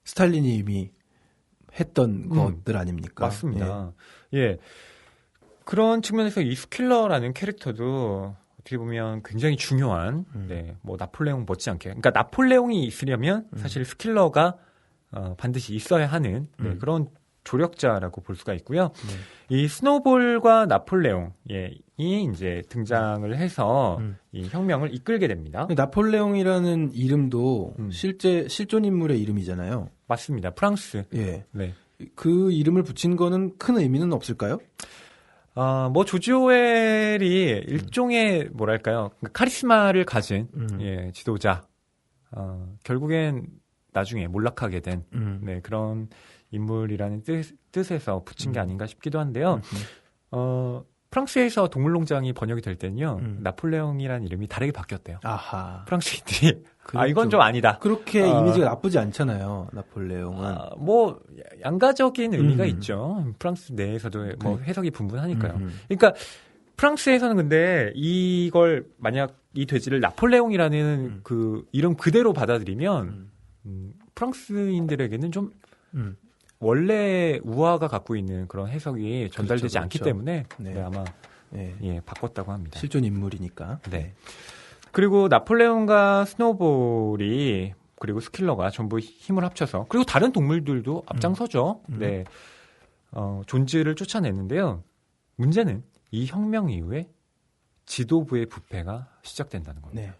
스탈린이 이미 했던 것들 아닙니까? 맞습니다. 예. 그런 측면에서 이 스킬러라는 캐릭터도 어떻게 보면 굉장히 중요한, 네, 뭐 나폴레옹 못지않게. 그러니까 나폴레옹이 있으려면 사실 스킬러가 반드시 있어야 하는 그런 조력자라고 볼 수가 있고요. 이 스노볼과 나폴레옹이 이제 등장을 해서 이 혁명을 이끌게 됩니다. 나폴레옹이라는 이름도 실제 실존 인물의 이름이잖아요. 맞습니다. 프랑스. 예. 네. 그 이름을 붙인 거는 큰 의미는 없을까요? 뭐 조지 오웰이 일종의 뭐랄까요 카리스마를 가진 예, 지도자. 결국엔 나중에 몰락하게 된 네, 그런 인물이라는 뜻에서 붙인 게 아닌가 싶기도 한데요. 프랑스에서 동물농장이 번역이 될 때는요, 나폴레옹이라는 이름이 다르게 바뀌었대요. 아하. 프랑스인들이 이건 좀 아니다. 그렇게 이미지가 나쁘지 않잖아요, 나폴레옹은. 뭐 양가적인 의미가 있죠. 프랑스 내에서도 뭐 해석이 분분하니까요. 그러니까 프랑스에서는 근데 이걸 만약 이 돼지를 나폴레옹이라는 그 이름 그대로 받아들이면 프랑스인들에게는 좀 원래 우화가 갖고 있는 그런 해석이 전달되지 그렇죠. 않기 때문에 네. 네, 아마 예, 바꿨다고 합니다. 실존 인물이니까. 네. 그리고 나폴레옹과 스노볼이 그리고 스킬러가 전부 힘을 합쳐서 그리고 다른 동물들도 앞장서죠. 네. 존재를 쫓아내는데요. 문제는 이 혁명 이후에 지도부의 부패가 시작된다는 겁니다. 네.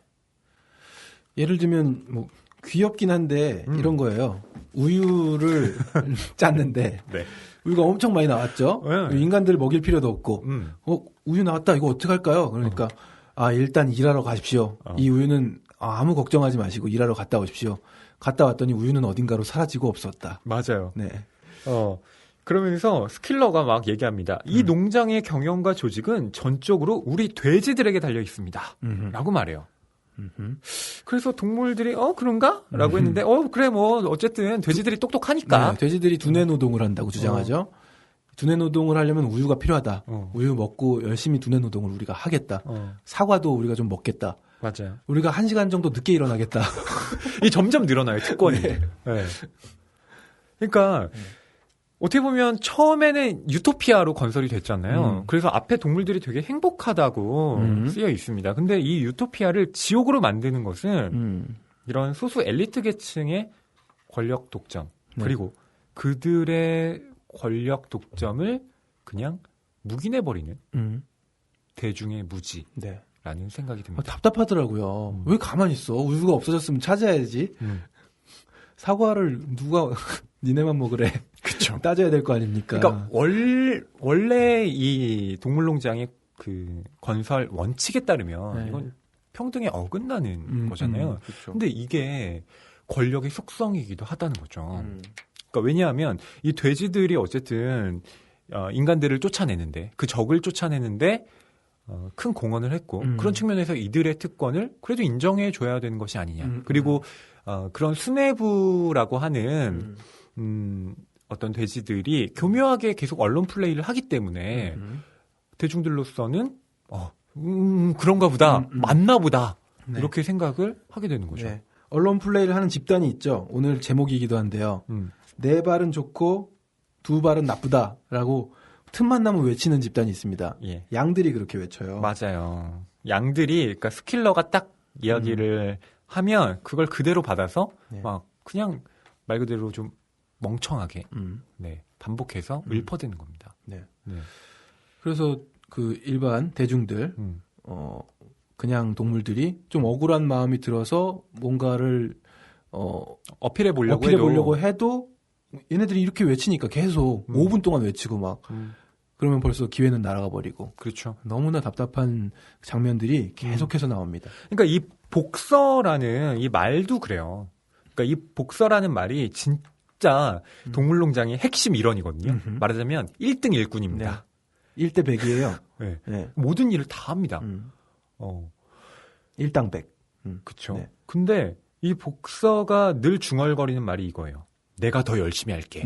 예를 들면 뭐 귀엽긴 한데 이런 거예요. 우유를 짰는데 네. 우유가 엄청 많이 나왔죠. 네. 인간들 먹일 필요도 없고 우유 나왔다 이거 어떡할까요? 그러니까 일단 일하러 가십시오. 이 우유는 아무 걱정하지 마시고 일하러 갔다 오십시오. 갔다 왔더니 우유는 어딘가로 사라지고 없었다. 맞아요. 네. 그러면서 스킬러가 막 얘기합니다. 이 농장의 경영과 조직은 전적으로 우리 돼지들에게 달려 있습니다. 라고 말해요. 그래서 동물들이 그런가? 라고 했는데 그래 뭐 어쨌든 돼지들이 똑똑하니까. 네, 돼지들이 두뇌 노동을 한다고 주장하죠. 두뇌 노동을 하려면 우유가 필요하다. 우유 먹고 열심히 두뇌 노동을 우리가 하겠다. 사과도 우리가 좀 먹겠다. 맞아요. 우리가 1시간 정도 늦게 일어나겠다. 이 점점 늘어나요, 특권이. 네. 그러니까 어떻게 보면 처음에는 유토피아로 건설이 됐잖아요. 그래서 앞에 동물들이 되게 행복하다고 쓰여 있습니다. 근데 이 유토피아를 지옥으로 만드는 것은 이런 소수 엘리트 계층의 권력 독점 그리고 그들의 권력 독점을 그냥 묵인해버리는 대중의 무지라는 생각이 듭니다. 답답하더라고요. 왜 가만히 있어? 우유가 없어졌으면 찾아야지. 사과를 누가 니네만 먹으래. 그쵸. 따져야 될 거 아닙니까? 그러니까 원래 이 동물농장의 그 건설 원칙에 따르면 이건 평등에 어긋나는 거잖아요. 근데 이게 권력의 속성이기도 하다는 거죠. 그러니까 왜냐하면 이 돼지들이 어쨌든 인간들을 쫓아내는데 그 적을 쫓아내는데 큰 공헌을 했고 그런 측면에서 이들의 특권을 그래도 인정해 줘야 되는 것이 아니냐. 그리고 그런 수뇌부라고 하는 어떤 돼지들이 교묘하게 계속 언론 플레이를 하기 때문에 대중들로서는 그런가 보다 맞나 보다 이렇게 생각을 하게 되는 거죠. 네. 언론 플레이를 하는 집단이 있죠. 오늘 제목이기도 한데요. 네 발은 좋고 두 발은 나쁘다라고 틈만 나면 외치는 집단이 있습니다. 양들이 그렇게 외쳐요. 맞아요. 양들이 그러니까 스킬러가 딱 이야기를 하면 그걸 그대로 받아서 네. 막 그냥 말 그대로 좀 멍청하게 네, 반복해서 읊어대는 겁니다. 네. 네. 그래서 그 일반 대중들 그냥 동물들이 좀 억울한 마음이 들어서 뭔가를 어필해 보려고 해도 얘네들이 이렇게 외치니까 계속 5분 동안 외치고 막 그러면 벌써 기회는 날아가 버리고. 그렇죠. 너무나 답답한 장면들이 계속해서 나옵니다. 그러니까 이 복서라는 이 말도 그래요. 그러니까 이 복서라는 말이 진짜 동물농장의 핵심 일원이거든요. 말하자면 1등 일꾼입니다. 네. 1대 100이에요. 네. 네. 모든 일을 다 합니다. 1당 100. 그렇죠. 네. 근데 이 복서가 늘 중얼거리는 말이 이거예요. 내가 더 열심히 할게.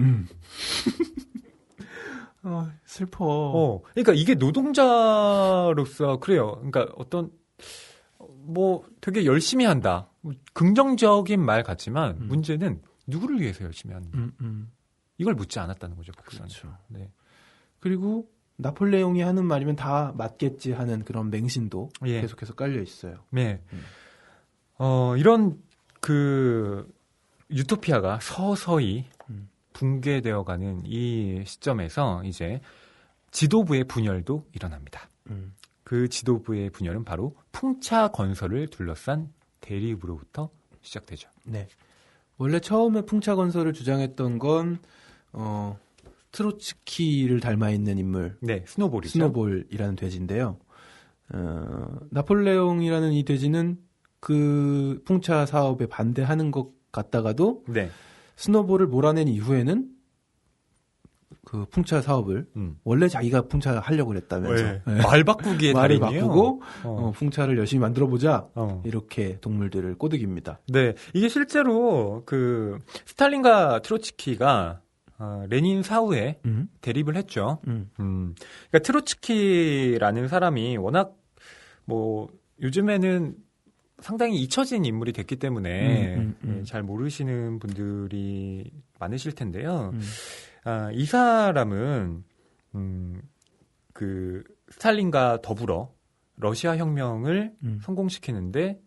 슬퍼. 그러니까 이게 노동자로서 그래요. 그러니까 어떤 뭐 되게 열심히 한다. 긍정적인 말 같지만 문제는 누구를 위해서 열심히 하는지. 이걸 묻지 않았다는 거죠. 복서는. 그렇죠. 네. 그리고 나폴레옹이 하는 말이면 다 맞겠지 하는 그런 맹신도 예. 계속해서 깔려 있어요. 네. 이런 그 유토피아가 서서히 붕괴되어가는 이 시점에서 이제 지도부의 분열도 일어납니다. 그 지도부의 분열은 바로 풍차 건설을 둘러싼 대립으로부터 시작되죠. 네. 원래 처음에 풍차 건설을 주장했던 건 트로츠키를 닮아 있는 인물. 네, 스노볼이죠. 스노볼이라는 돼지인데요. 나폴레옹이라는 이 돼지는 그 풍차 사업에 반대하는 것 같다가도 네. 스노볼을 몰아낸 이후에는 그 풍차 사업을 원래 자기가 풍차 하려고 그랬다면서 네. 말 바꾸기에 말을 달인이에요. 바꾸고 풍차를 열심히 만들어보자 이렇게 동물들을 꼬드깁니다. 네, 이게 실제로 그 스탈린과 트로츠키가 레닌 사후에 대립을 했죠. 그러니까 트로츠키라는 사람이 워낙 뭐 요즘에는 상당히 잊혀진 인물이 됐기 때문에 잘 모르시는 분들이 많으실 텐데요. 이 사람은 그 스탈린과 더불어 러시아 혁명을 성공시키는데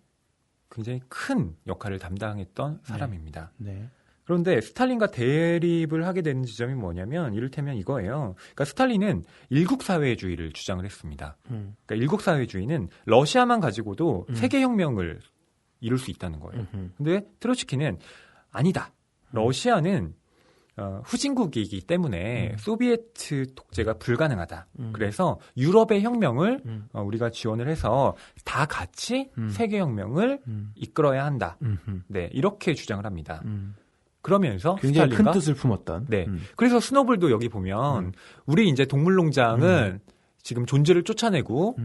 굉장히 큰 역할을 담당했던 사람입니다. 네. 그런데 스탈린과 대립을 하게 되는 지점이 뭐냐면 이를테면 이거예요. 그러니까 스탈린은 일국사회주의를 주장을 했습니다. 그러니까 일국사회주의는 러시아만 가지고도 세계혁명을 이룰 수 있다는 거예요. 근데 트로츠키는 아니다. 러시아는 후진국이기 때문에 소비에트 독재가 불가능하다. 그래서 유럽의 혁명을 우리가 지원을 해서 다 같이 세계혁명을 이끌어야 한다. 네, 이렇게 주장을 합니다. 그러면서 굉장히 스탈린과 큰 뜻을 품었던. 네. 그래서 스노볼도 여기 보면 우리 이제 동물농장은 지금 존재를 쫓아내고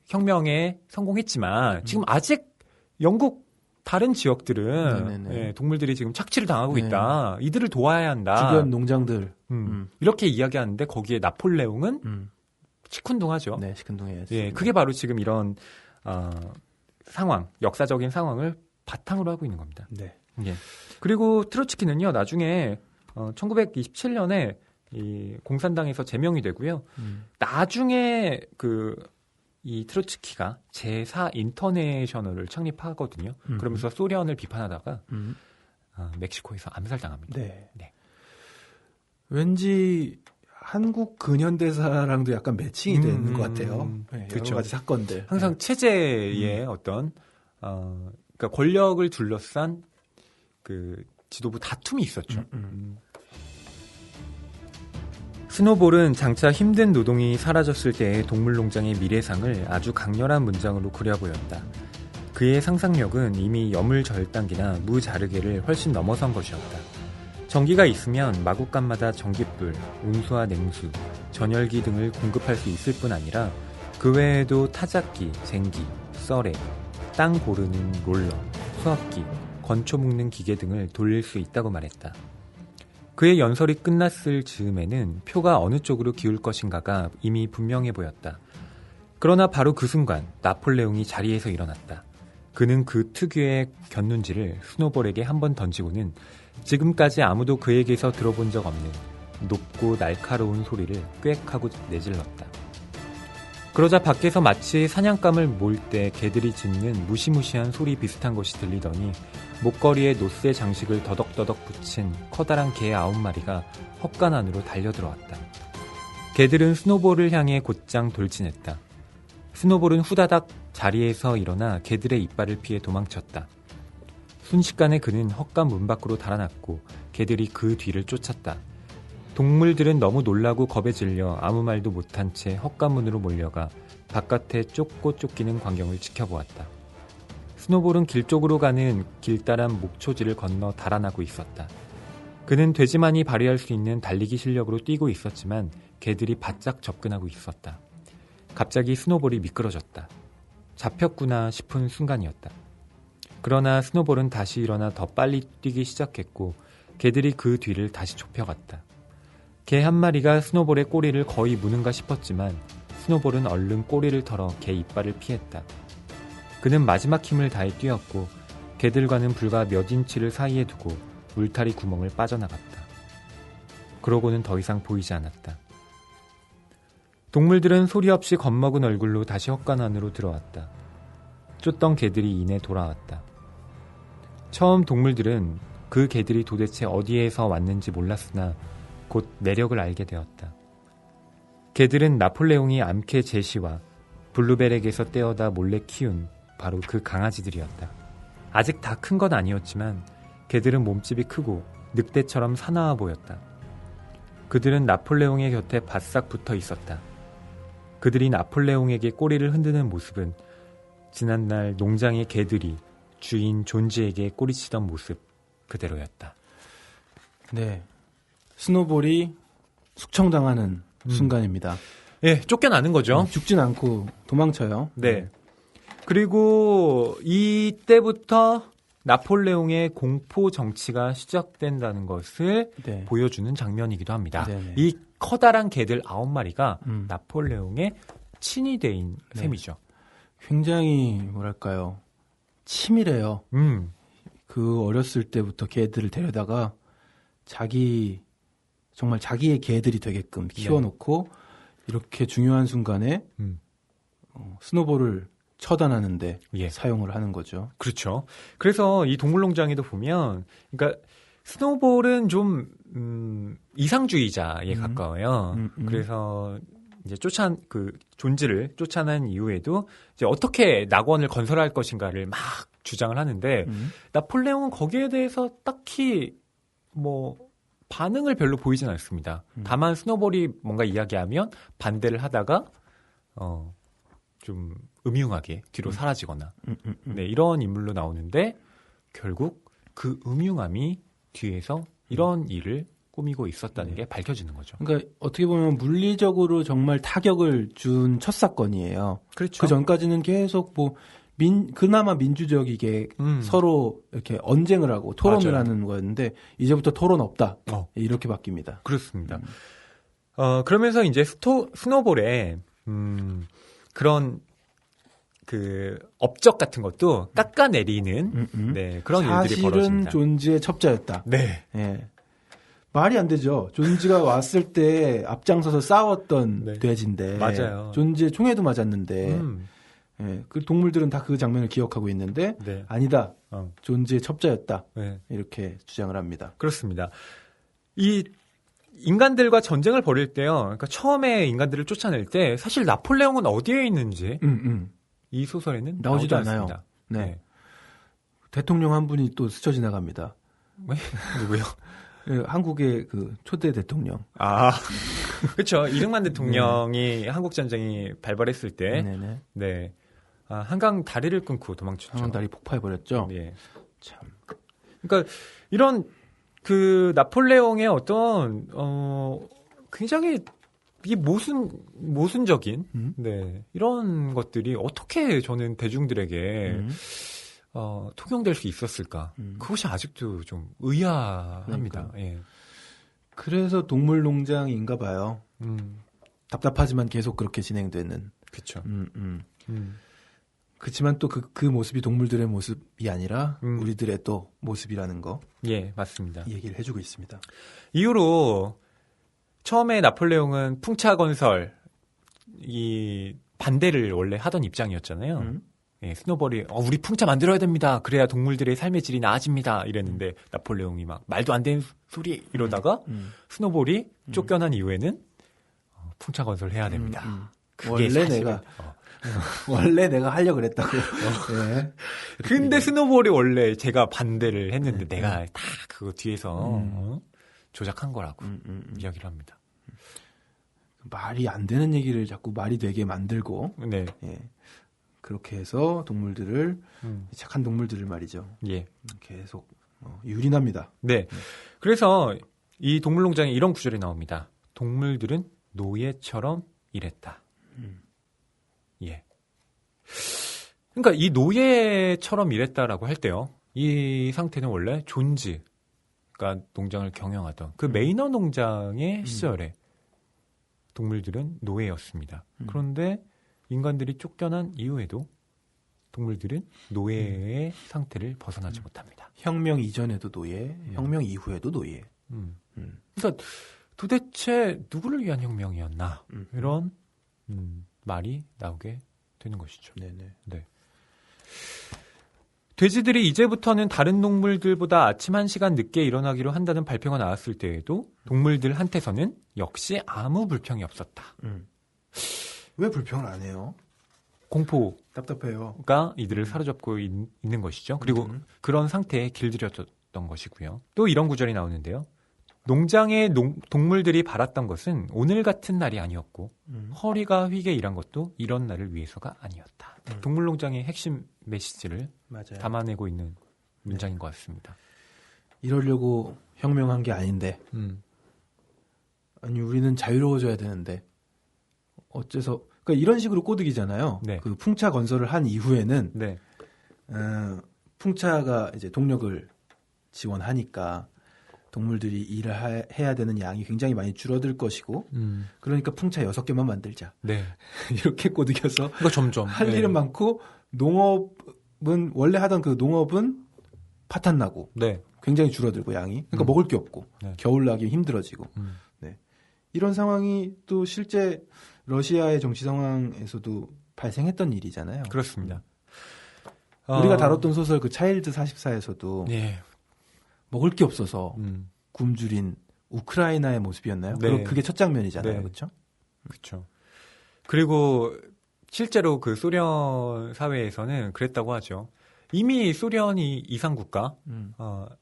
혁명에 성공했지만 지금 아직 영국 다른 지역들은 예, 동물들이 지금 착취를 당하고 있다. 이들을 도와야 한다. 주변 농장들 이렇게 이야기하는데 거기에 나폴레옹은 시큰둥하죠. 네, 시큰둥해요. 예, 그게 바로 지금 이런 상황, 역사적인 상황을 바탕으로 하고 있는 겁니다. 네. 예. 그리고 트로츠키는요, 나중에 1927년에 이 공산당에서 제명이 되고요. 나중에 이 트로츠키가 제4 인터내셔널을 창립하거든요. 그러면서 소련을 비판하다가 멕시코에서 암살당합니다. 네. 네. 왠지 한국 근현대사랑도 약간 매칭이 되는 것 같아요. 네, 그렇죠. 여러 가지 사건들. 항상 체제의 어떤 그러니까 권력을 둘러싼 그 지도부 다툼이 있었죠. 스노볼은 장차 힘든 노동이 사라졌을 때의 동물농장의 미래상을 아주 강렬한 문장으로 그려보였다. 그의 상상력은 이미 여물절단기나 무자르개를 훨씬 넘어선 것이었다. 전기가 있으면 마구간마다 전깃불, 온수와 냉수, 전열기 등을 공급할 수 있을 뿐 아니라 그 외에도 타작기, 쟁기, 썰에, 땅 고르는 롤러, 수압기, 건초 묶는 기계 등을 돌릴 수 있다고 말했다. 그의 연설이 끝났을 즈음에는 표가 어느 쪽으로 기울 것인가가 이미 분명해 보였다. 그러나 바로 그 순간 나폴레옹이 자리에서 일어났다. 그는 그 특유의 곁눈질을 스노볼에게 한 번 던지고는 지금까지 아무도 그에게서 들어본 적 없는 높고 날카로운 소리를 꽥 하고 내질렀다. 그러자 밖에서 마치 사냥감을 몰 때 개들이 짖는 무시무시한 소리 비슷한 것이 들리더니 목걸이에 노쇠 장식을 더덕더덕 붙인 커다란 개 9마리가 헛간 안으로 달려들어왔다. 개들은 스노볼을 향해 곧장 돌진했다. 스노볼은 후다닥 자리에서 일어나 개들의 이빨을 피해 도망쳤다. 순식간에 그는 헛간 문 밖으로 달아났고 개들이 그 뒤를 쫓았다. 동물들은 너무 놀라고 겁에 질려 아무 말도 못한 채 헛간문으로 몰려가 바깥에 쫓고 쫓기는 광경을 지켜보았다. 스노볼은 길 쪽으로 가는 길다란 목초지를 건너 달아나고 있었다. 그는 돼지만이 발휘할 수 있는 달리기 실력으로 뛰고 있었지만 개들이 바짝 접근하고 있었다. 갑자기 스노볼이 미끄러졌다. 잡혔구나 싶은 순간이었다. 그러나 스노볼은 다시 일어나 더 빨리 뛰기 시작했고 개들이 그 뒤를 다시 좁혀갔다. 개 한 마리가 스노볼의 꼬리를 거의 무는가 싶었지만 스노볼은 얼른 꼬리를 털어 개 이빨을 피했다. 그는 마지막 힘을 다해 뛰었고 개들과는 불과 몇 인치를 사이에 두고 울타리 구멍을 빠져나갔다. 그러고는 더 이상 보이지 않았다. 동물들은 소리 없이 겁먹은 얼굴로 다시 헛간 안으로 들어왔다. 쫓던 개들이 이내 돌아왔다. 처음 동물들은 그 개들이 도대체 어디에서 왔는지 몰랐으나 곧 매력을 알게 되었다. 개들은 나폴레옹이 암캐 제시와 블루벨에게서 떼어다 몰래 키운 바로 그 강아지들이었다. 아직 다 큰 건 아니었지만 개들은 몸집이 크고 늑대처럼 사나워 보였다. 그들은 나폴레옹의 곁에 바싹 붙어 있었다. 그들이 나폴레옹에게 꼬리를 흔드는 모습은 지난날 농장의 개들이 주인 존지에게 꼬리치던 모습 그대로였다. 네, 스노볼이 숙청당하는 순간입니다. 예, 쫓겨나는 거죠. 죽진 않고 도망쳐요. 네. 그리고 이때부터 나폴레옹의 공포 정치가 시작된다는 것을 네. 보여주는 장면이기도 합니다. 네네. 이 커다란 개들 9마리가 나폴레옹의 친위 대인 네. 셈이죠. 굉장히 뭐랄까요, 치밀해요. 그 어렸을 때부터 개들을 데려다가 정말 자기의 개들이 되게끔 키워놓고 이렇게 중요한 순간에 스노볼을 처단하는데 사용을 하는 거죠. 그렇죠. 그래서 이 동물농장에도 보면, 그러니까 스노볼은 좀 이상주의자에 가까워요. 그래서 이제 존지를 쫓아낸 이후에도 이제 어떻게 낙원을 건설할 것인가를 막 주장을 하는데 나폴레옹은 거기에 대해서 딱히 뭐 반응을 별로 보이진 않습니다. 다만 스노볼이 뭔가 이야기하면 반대를 하다가 좀 음흉하게 뒤로 사라지거나 네, 이런 인물로 나오는데 결국 그 음흉함이 뒤에서 이런 일을 꾸미고 있었다는 게 밝혀지는 거죠. 그러니까 어떻게 보면 물리적으로 정말 타격을 준 첫 사건이에요. 그렇죠. 그 전까지는 계속 그나마 민주적이게 서로 이렇게 언쟁을 하고 토론을 맞아요. 하는 거였는데 이제부터 토론 없다. 이렇게 바뀝니다. 그렇습니다. 그러면서 이제 스노볼의 그런 그 업적 같은 것도 깎아내리는 네, 그런 일들이 벌어집니다. 사실은 존지의 첩자였다. 네. 예. 말이 안 되죠. 존지가 왔을 때 앞장서서 싸웠던 네. 돼지인데 맞아요. 존지의 총에도 맞았는데 예, 그 동물들은 다 그 장면을 기억하고 있는데 네. 아니다. 존지의 첩자였다. 네. 이렇게 주장을 합니다. 그렇습니다. 이 인간들과 전쟁을 벌일 때요. 그러니까 처음에 인간들을 쫓아낼 때 사실 나폴레옹은 어디에 있는지 이 소설에는 나오지도 나오지 않아요. 않습니다. 네. 대통령 한 분이 또 스쳐 지나갑니다. 왜? 누구요? 예, 한국의 그 초대 대통령. 아, 그렇죠. 이승만 대통령이 한국 전쟁이 발발했을 때, 네네. 네, 한강 다리를 끊고 도망쳤죠. 한강 다리 폭파해 버렸죠. 네. 참. 그러니까 이런 그 나폴레옹의 어떤 굉장히 이 모순적인 네, 이런 것들이 어떻게 저는 대중들에게 통용될 수 있었을까? 그것이 아직도 좀 의아합니다. 그러니까. 예. 그래서 동물농장인가 봐요. 답답하지만 계속 그렇게 진행되는. 그렇죠. 그렇지만 또 그 모습이 동물들의 모습이 아니라 우리들의 또 모습이라는 거. 예, 맞습니다. 얘기를 해주고 있습니다. 이후로 처음에 나폴레옹은 풍차건설 이 반대를 원래 하던 입장이었잖아요. 예, 스노볼이 우리 풍차 만들어야 됩니다. 그래야 동물들의 삶의 질이 나아집니다. 이랬는데 나폴레옹이 막 말도 안 되는 소리 이러다가 스노볼이 쫓겨난 이후에는 풍차 건설해야 됩니다. 그게 원래 내가 하려고 그랬다고. 네. 근데 스노볼이 원래 제가 반대를 했는데 내가 다 그거 뒤에서 조작한 거라고 이야기를 합니다. 말이 안 되는 얘기를 자꾸 말이 되게 만들고 네. 예. 그렇게 해서 동물들을 착한 동물들을 말이죠. 예. 계속 유린합니다. 네. 그래서 이 동물농장에 이런 구절이 나옵니다. 동물들은 노예처럼 일했다. 예. 그러니까 이 노예처럼 일했다라고 할 때요. 이 상태는 원래 존즈가 농장을 경영하던 그 메이너 농장의 시절에 동물들은 노예였습니다. 그런데 인간들이 쫓겨난 이후에도 동물들은 노예의 상태를 벗어나지 못합니다. 혁명 이전에도 노예, 혁명 이후에도 노예. 그러니까 도대체 누구를 위한 혁명이었나 이런 말이 나오게 되는 것이죠. 네네. 네. 돼지들이 이제부터는 다른 동물들보다 아침 1시간 늦게 일어나기로 한다는 발표가 나왔을 때에도 동물들한테서는 역시 아무 불평이 없었다. 왜 불평을 안 해요? 공포. 답답해요. 가 이들을 사로잡고 있는 것이죠. 그리고 그런 상태에 길들여졌던 것이고요. 또 이런 구절이 나오는데요. 농장의 동물들이 바랐던 것은 오늘 같은 날이 아니었고 허리가 휘게 일한 것도 이런 날을 위해서가 아니었다. 동물농장의 핵심 메시지를 맞아요. 담아내고 있는 문장인 것 같습니다. 이러려고 혁명한 게 아닌데 아니 우리는 자유로워져야 되는데 어째서 그러니까 이런 식으로 꼬드기잖아요. 네. 그 풍차 건설을 한 이후에는 네. 풍차가 이제 동력을 지원하니까 동물들이 일을 해야 되는 양이 굉장히 많이 줄어들 것이고 그러니까 풍차 6개만 만들자. 네. 이렇게 꼬드겨서 그러니까 점점 할 일은 많고 농업은 원래 하던 그 농업은 파탄나고 네. 굉장히 줄어들고 양이 그러니까 먹을 게 없고 네. 겨울 나기 힘들어지고 네. 이런 상황이 또 실제 러시아의 정치 상황에서도 발생했던 일이잖아요. 그렇습니다. 우리가 다뤘던 소설 그 차일드 44에서도 네. 먹을 게 없어서 굶주린 우크라이나의 모습이었나요? 네. 그게 첫 장면이잖아요. 네. 그렇죠? 그렇죠. 그리고 실제로 그 소련 사회에서는 그랬다고 하죠. 이미 소련이 이상국가,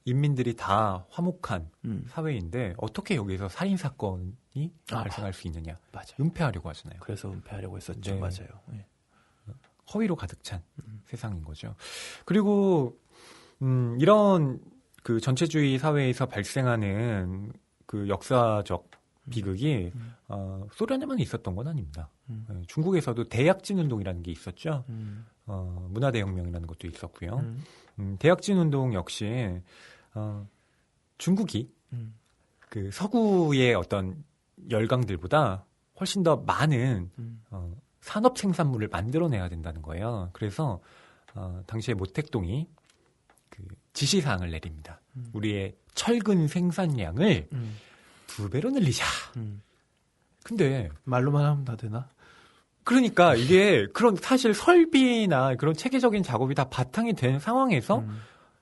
인민들이 다 화목한 사회인데 어떻게 여기서 살인 사건이 발생할 수 있느냐? 맞아요. 은폐하려고 하잖아요. 그래서 은폐하려고 했었죠. 네. 맞아요. 네. 허위로 가득 찬 세상인 거죠. 그리고 이런 그 전체주의 사회에서 발생하는 그 역사적 비극이 소련에만 있었던 건 아닙니다. 중국에서도 대약진 운동이라는 게 있었죠. 문화대혁명이라는 것도 있었고요. 대약진 운동 역시 중국이 그 서구의 어떤 열강들보다 훨씬 더 많은 산업 생산물을 만들어내야 된다는 거예요. 그래서 당시에 모택동이 그 지시사항을 내립니다. 우리의 철근 생산량을 2배로 늘리자. 근데 말로만 하면 다 되나? 그러니까 이게 그런 사실 설비나 그런 체계적인 작업이 다 바탕이 된 상황에서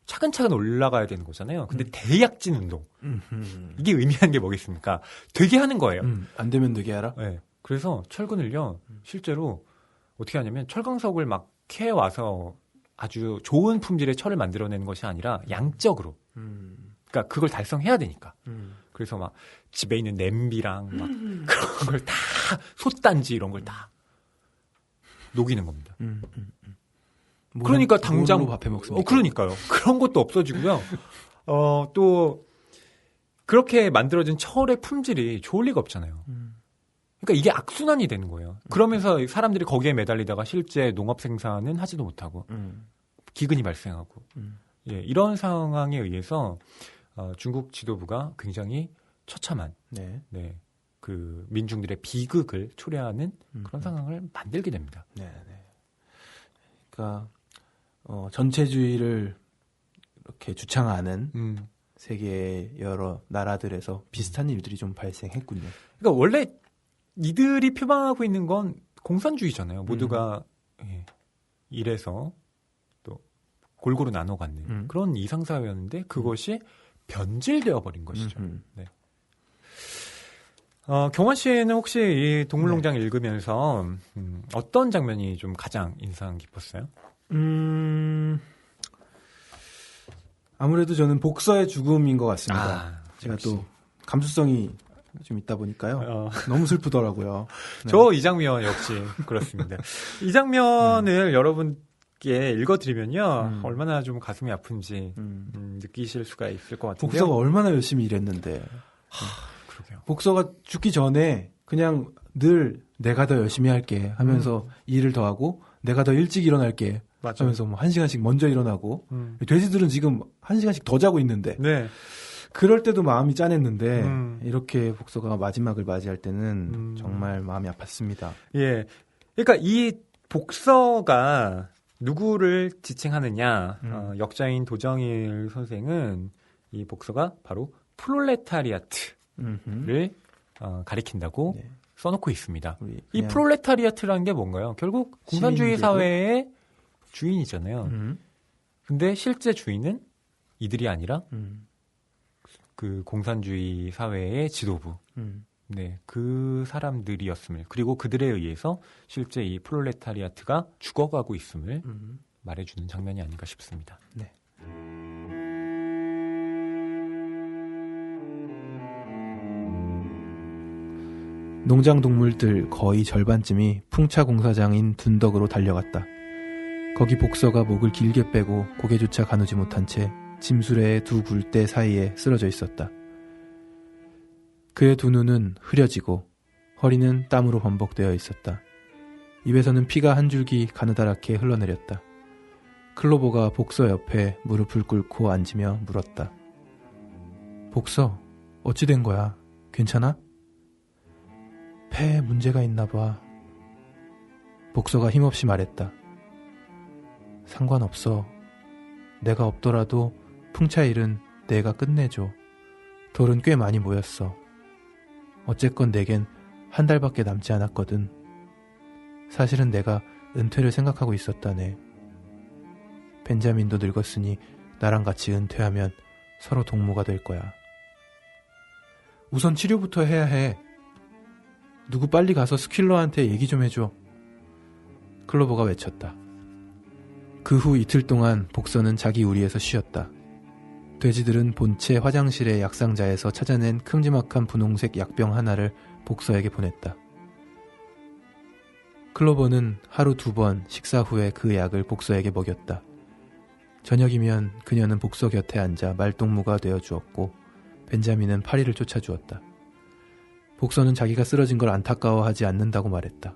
차근차근 올라가야 되는 거잖아요. 근데 대약진 운동. 이게 의미하는 게 뭐겠습니까? 되게 하는 거예요. 안 되면 되게 하라? 네. 그래서 철근을요, 실제로 어떻게 하냐면 철강석을 막 캐와서 아주 좋은 품질의 철을 만들어내는 것이 아니라 양적으로. 그러니까 그걸 달성해야 되니까. 그래서 막 집에 있는 냄비랑 막 그런 걸 다 솥단지 이런 걸 다 녹이는 겁니다. 그러니까 당장 밥해 먹습니까? 그러니까요. 그런 것도 없어지고요. 또 그렇게 만들어진 철의 품질이 좋을 리가 없잖아요. 그러니까 이게 악순환이 되는 거예요. 그러면서 사람들이 거기에 매달리다가 실제 농업 생산은 하지도 못하고 기근이 발생하고 예, 이런 상황에 의해서 중국 지도부가 굉장히 처참한 네, 그 민중들의 비극을 초래하는 그런 상황을 만들게 됩니다. 네. 그러니까 전체주의를 이렇게 주창하는 세계의 여러 나라들에서 비슷한 일들이 좀 발생했군요. 그러니까 원래 이들이 표방하고 있는 건 공산주의잖아요. 모두가 일해서 또 골고루 나눠 갖는 그런 이상사회였는데 그것이 변질되어 버린 것이죠. 네. 경원 씨는 혹시 이 동물농장 읽으면서 어떤 장면이 좀 가장 인상 깊었어요? 아무래도 저는 복서의 죽음인 것 같습니다. 제가 역시. 또 감수성이 좀 있다 보니까요. 너무 슬프더라고요. 네. 저 이 장면 역시 그렇습니다. 이 장면을 여러분께 읽어드리면요. 얼마나 좀 가슴이 아픈지 느끼실 수가 있을 것 같은데요. 복서가 얼마나 열심히 일했는데. 그러게요. 복서가 죽기 전에 그냥 늘 내가 더 열심히 할게 하면서 일을 더 하고 내가 더 일찍 일어날게 맞아요. 하면서 뭐 1시간씩 먼저 일어나고 돼지들은 지금 1시간씩 더 자고 있는데 네. 그럴 때도 마음이 짠했는데 이렇게 복서가 마지막을 맞이할 때는 정말 마음이 아팠습니다. 예. 그러니까 이 복서가 누구를 지칭하느냐. 역자인 도정일 선생은 이 복서가 바로 프롤레타리아트를 가리킨다고 네. 써놓고 있습니다. 이 프롤레타리아트라는 게 뭔가요? 결국 공산주의 사회의 주인이잖아요. 근데 실제 주인은 이들이 아니라 그 공산주의 사회의 지도부, 네, 그 사람들이었음을, 그리고 그들에 의해서 실제 이 프롤레타리아트가 죽어가고 있음을 말해주는 장면이 아닌가 싶습니다. 네. 농장 동물들 거의 절반쯤이 풍차 공사장인 둔덕으로 달려갔다. 거기 복서가 목을 길게 빼고 고개조차 가누지 못한 채 짐수레의 두 굴대 사이에 쓰러져 있었다. 그의 두 눈은 흐려지고 허리는 땀으로 범벅되어 있었다. 입에서는 피가 한 줄기 가느다랗게 흘러내렸다. 클로버가 복서 옆에 무릎을 꿇고 앉으며 물었다. 복서, 어찌 된 거야? 괜찮아? 폐에 문제가 있나 봐. 복서가 힘없이 말했다. 상관없어. 내가 없더라도 풍차 일은 내가 끝내줘. 돌은 꽤 많이 모였어. 어쨌건 내겐 한 달밖에 남지 않았거든. 사실은 내가 은퇴를 생각하고 있었다네. 벤자민도 늙었으니 나랑 같이 은퇴하면 서로 동무가 될 거야. 우선 치료부터 해야 해. 누구 빨리 가서 스킬러한테 얘기 좀 해줘. 클로버가 외쳤다. 그 후 이틀 동안 복서는 자기 우리에서 쉬었다. 돼지들은 본체 화장실의 약상자에서 찾아낸 큼지막한 분홍색 약병 하나를 복서에게 보냈다. 클로버는 하루 2번 식사 후에 그 약을 복서에게 먹였다. 저녁이면 그녀는 복서 곁에 앉아 말동무가 되어주었고 벤자민은 파리를 쫓아주었다. 복서는 자기가 쓰러진 걸 안타까워하지 않는다고 말했다.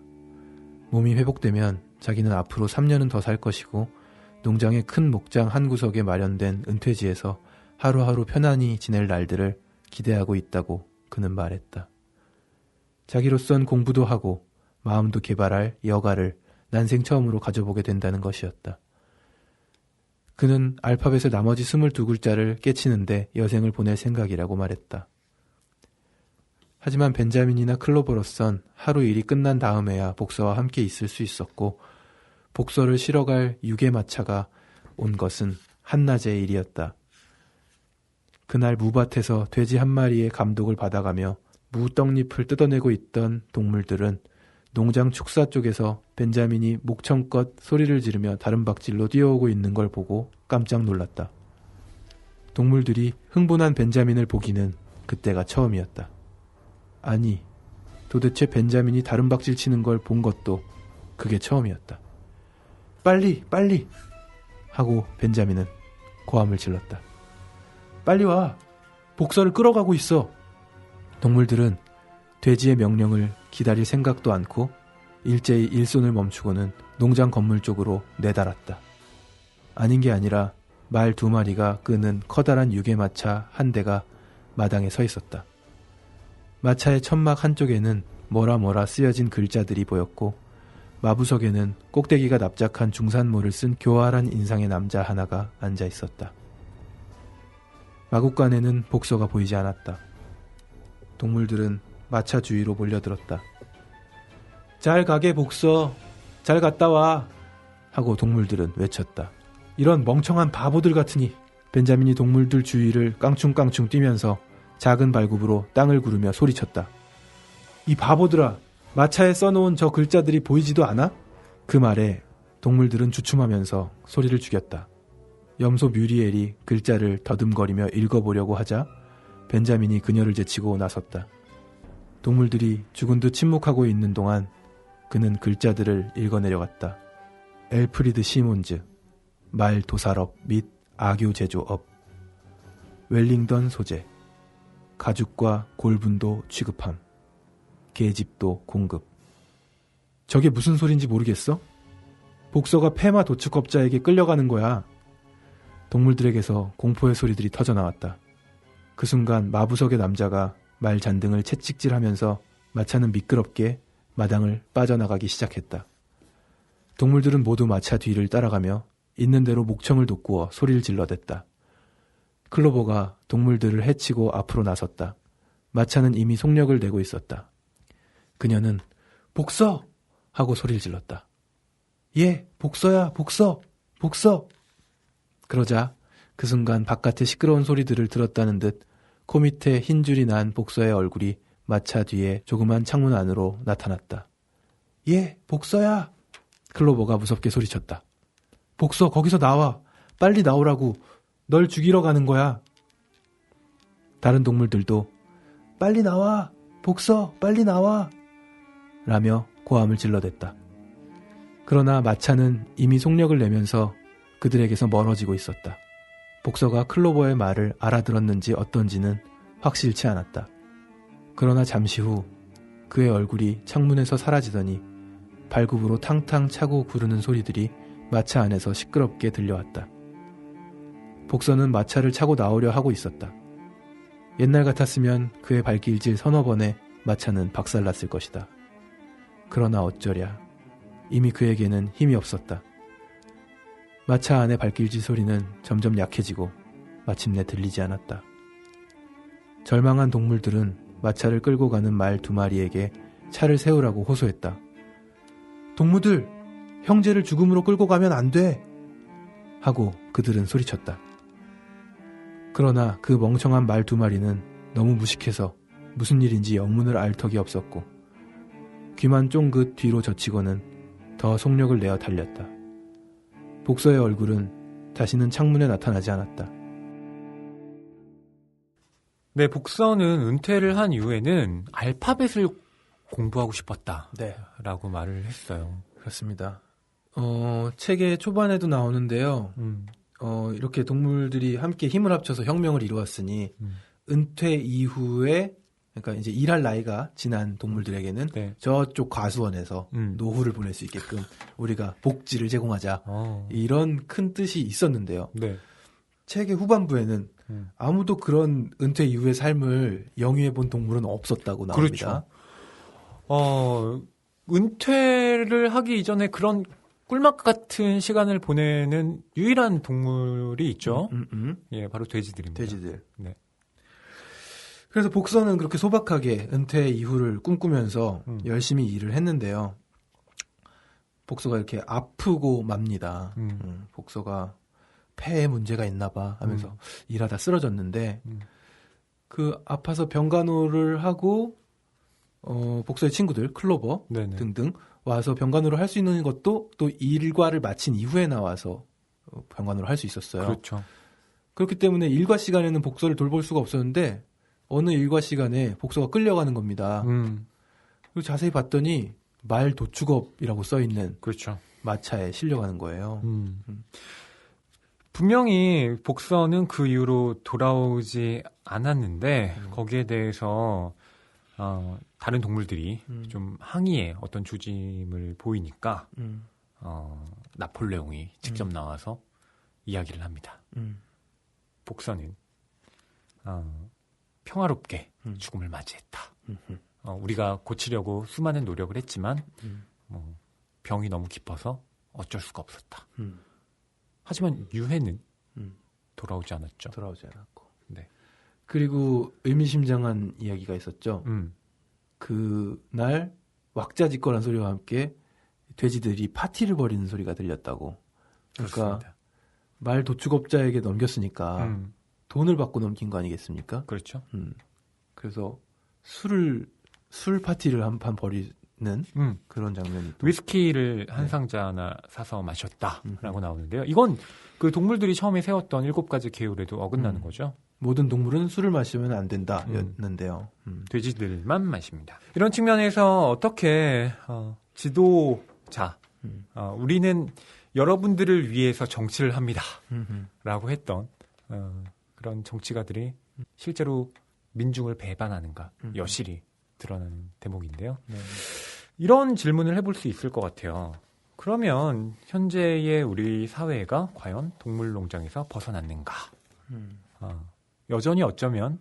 몸이 회복되면 자기는 앞으로 3년은 더 살 것이고 농장의 큰 목장 한 구석에 마련된 은퇴지에서 하루하루 편안히 지낼 날들을 기대하고 있다고 그는 말했다. 자기로선 공부도 하고 마음도 개발할 여가를 난생 처음으로 가져보게 된다는 것이었다. 그는 알파벳의 나머지 22글자를 깨치는데 여생을 보낼 생각이라고 말했다. 하지만 벤자민이나 클로버로선 하루 일이 끝난 다음에야 복서와 함께 있을 수 있었고 복서를 실어갈 유괴마차가 온 것은 한낮의 일이었다. 그날 무밭에서 돼지 한 마리의 감독을 받아가며 무떡잎을 뜯어내고 있던 동물들은 농장 축사 쪽에서 벤자민이 목청껏 소리를 지르며 다른 박질로 뛰어오고 있는 걸 보고 깜짝 놀랐다. 동물들이 흥분한 벤자민을 보기는 그때가 처음이었다. 아니, 도대체 벤자민이 다른 박질 치는 걸 본 것도 그게 처음이었다. 빨리, 빨리! 하고 벤자민은 고함을 질렀다. 빨리 와! 복서를 끌어가고 있어! 동물들은 돼지의 명령을 기다릴 생각도 않고 일제히 일손을 멈추고는 농장 건물 쪽으로 내달았다. 아닌 게 아니라 말 2마리가 끄는 커다란 유괴마차 한 대가 마당에 서 있었다. 마차의 천막 한쪽에는 뭐라 쓰여진 글자들이 보였고 마부석에는 꼭대기가 납작한 중산모를 쓴 교활한 인상의 남자 하나가 앉아 있었다. 마국간에는 복서가 보이지 않았다. 동물들은 마차 주위로 몰려들었다. 잘 가게 복서. 잘 갔다 와. 하고 동물들은 외쳤다. 이런 멍청한 바보들 같으니. 벤자민이 동물들 주위를 깡충깡충 뛰면서 작은 발굽으로 땅을 구르며 소리쳤다. 이 바보들아, 마차에 써놓은 저 글자들이 보이지도 않아? 그 말에 동물들은 주춤하면서 소리를 죽였다. 염소 뮤리엘이 글자를 더듬거리며 읽어보려고 하자 벤자민이 그녀를 제치고 나섰다. 동물들이 죽은 듯 침묵하고 있는 동안 그는 글자들을 읽어내려갔다. 엘프리드 시몬즈, 말 도살업 및 악교 제조업, 웰링던 소재, 가죽과 골분도 취급함, 계집도 공급. 저게 무슨 소린지 모르겠어? 복서가 페마 도축업자에게 끌려가는 거야. 동물들에게서 공포의 소리들이 터져나왔다. 그 순간 마부석의 남자가 말 잔등을 채찍질하면서 마차는 미끄럽게 마당을 빠져나가기 시작했다. 동물들은 모두 마차 뒤를 따라가며 있는 대로 목청을 돋구어 소리를 질러댔다. 클로버가 동물들을 해치고 앞으로 나섰다. 마차는 이미 속력을 내고 있었다. 그녀는 복서! 하고 소리를 질렀다. 예, 복서야, 복서! 복서! 그러자 그 순간 바깥의 시끄러운 소리들을 들었다는 듯 코 밑에 흰 줄이 난 복서의 얼굴이 마차 뒤에 조그만 창문 안으로 나타났다. 예, 복서야! 클로버가 무섭게 소리쳤다. 복서, 거기서 나와! 빨리 나오라고! 널 죽이러 가는 거야! 다른 동물들도 빨리 나와! 복서, 빨리 나와! 라며 고함을 질러댔다. 그러나 마차는 이미 속력을 내면서 그들에게서 멀어지고 있었다. 복서가 클로버의 말을 알아들었는지 어떤지는 확실치 않았다. 그러나 잠시 후 그의 얼굴이 창문에서 사라지더니 발굽으로 탕탕 차고 구르는 소리들이 마차 안에서 시끄럽게 들려왔다. 복서는 마차를 차고 나오려 하고 있었다. 옛날 같았으면 그의 발길질 서너 번에 마차는 박살났을 것이다. 그러나 어쩌랴. 이미 그에게는 힘이 없었다. 마차 안의 발길질 소리는 점점 약해지고 마침내 들리지 않았다. 절망한 동물들은 마차를 끌고 가는 말 2마리에게 차를 세우라고 호소했다. 동무들, 형제를 죽음으로 끌고 가면 안 돼! 하고 그들은 소리쳤다. 그러나 그 멍청한 말 2마리는 너무 무식해서 무슨 일인지 영문을 알 턱이 없었고 귀만 쫑긋 뒤로 젖히고는 더 속력을 내어 달렸다. 복서의 얼굴은 다시는 창문에 나타나지 않았다. 네, 복서는 은퇴를 한 이후에는 알파벳을 공부하고 싶었다. 네. 라고 말을 했어요. 그렇습니다. 책의 초반에도 나오는데요. 이렇게 동물들이 함께 힘을 합쳐서 혁명을 이루었으니 은퇴 이후에 그러니까 이제 일할 나이가 지난 동물들에게는 네. 저쪽 과수원에서 노후를 보낼 수 있게끔 우리가 복지를 제공하자. 이런 큰 뜻이 있었는데요. 네. 책의 후반부에는 아무도 그런 은퇴 이후의 삶을 영위해 본 동물은 없었다고 나옵니다. 그렇죠. 은퇴를 하기 이전에 그런 꿀맛 같은 시간을 보내는 유일한 동물이 있죠. 예, 바로 돼지들입니다. 돼지들. 네. 그래서 복서는 그렇게 소박하게 은퇴 이후를 꿈꾸면서 열심히 일을 했는데요. 복서가 이렇게 아프고 맙니다. 복서가 폐에 문제가 있나 봐 하면서 일하다 쓰러졌는데 그 아파서 병간호를 하고 복서의 친구들 클로버 네네. 등등 와서 병간호를 할 수 있는 것도 또 일과를 마친 이후에 나와서 병간호를 할 수 있었어요. 그렇죠. 그렇기 때문에 일과 시간에는 복서를 돌볼 수가 없었는데 어느 일과 시간에 복서가 끌려가는 겁니다. 그리고 자세히 봤더니 말 도축업이라고 써있는 그렇죠. 마차에 실려가는 거예요. 분명히 복서는 그 이후로 돌아오지 않았는데 거기에 대해서 다른 동물들이 좀 항의의 어떤 조짐을 보이니까 나폴레옹이 직접 나와서 이야기를 합니다. 복서는 평화롭게 죽음을 맞이했다. 우리가 고치려고 수많은 노력을 했지만 병이 너무 깊어서 어쩔 수가 없었다. 하지만 유해는 돌아오지 않았죠. 돌아오지 않았고. 네. 그리고 의미심장한 이야기가 있었죠. 그날 왁자지껄한 소리와 함께 돼지들이 파티를 벌이는 소리가 들렸다고. 그러니까 그렇습니다. 말 도축업자에게 넘겼으니까 돈을 받고 넘긴 거 아니겠습니까? 그렇죠. 그래서 술 파티를 한 판 벌이는 그런 장면이 또. 위스키를 한 상자나 사서 마셨다라고 나오는데요. 이건 그 동물들이 처음에 세웠던 7가지 계율에도 어긋나는 거죠. 모든 동물은 술을 마시면 안 된다였는데요. 돼지들만 마십니다. 이런 측면에서 어떻게 지도자, 우리는 여러분들을 위해서 정치를 합니다. 라고 했던 그런 정치가들이 실제로 민중을 배반하는가 여실히 드러나는 대목인데요. 네. 이런 질문을 해볼 수 있을 것 같아요. 그러면 현재의 우리 사회가 과연 동물농장에서 벗어났는가? 여전히 어쩌면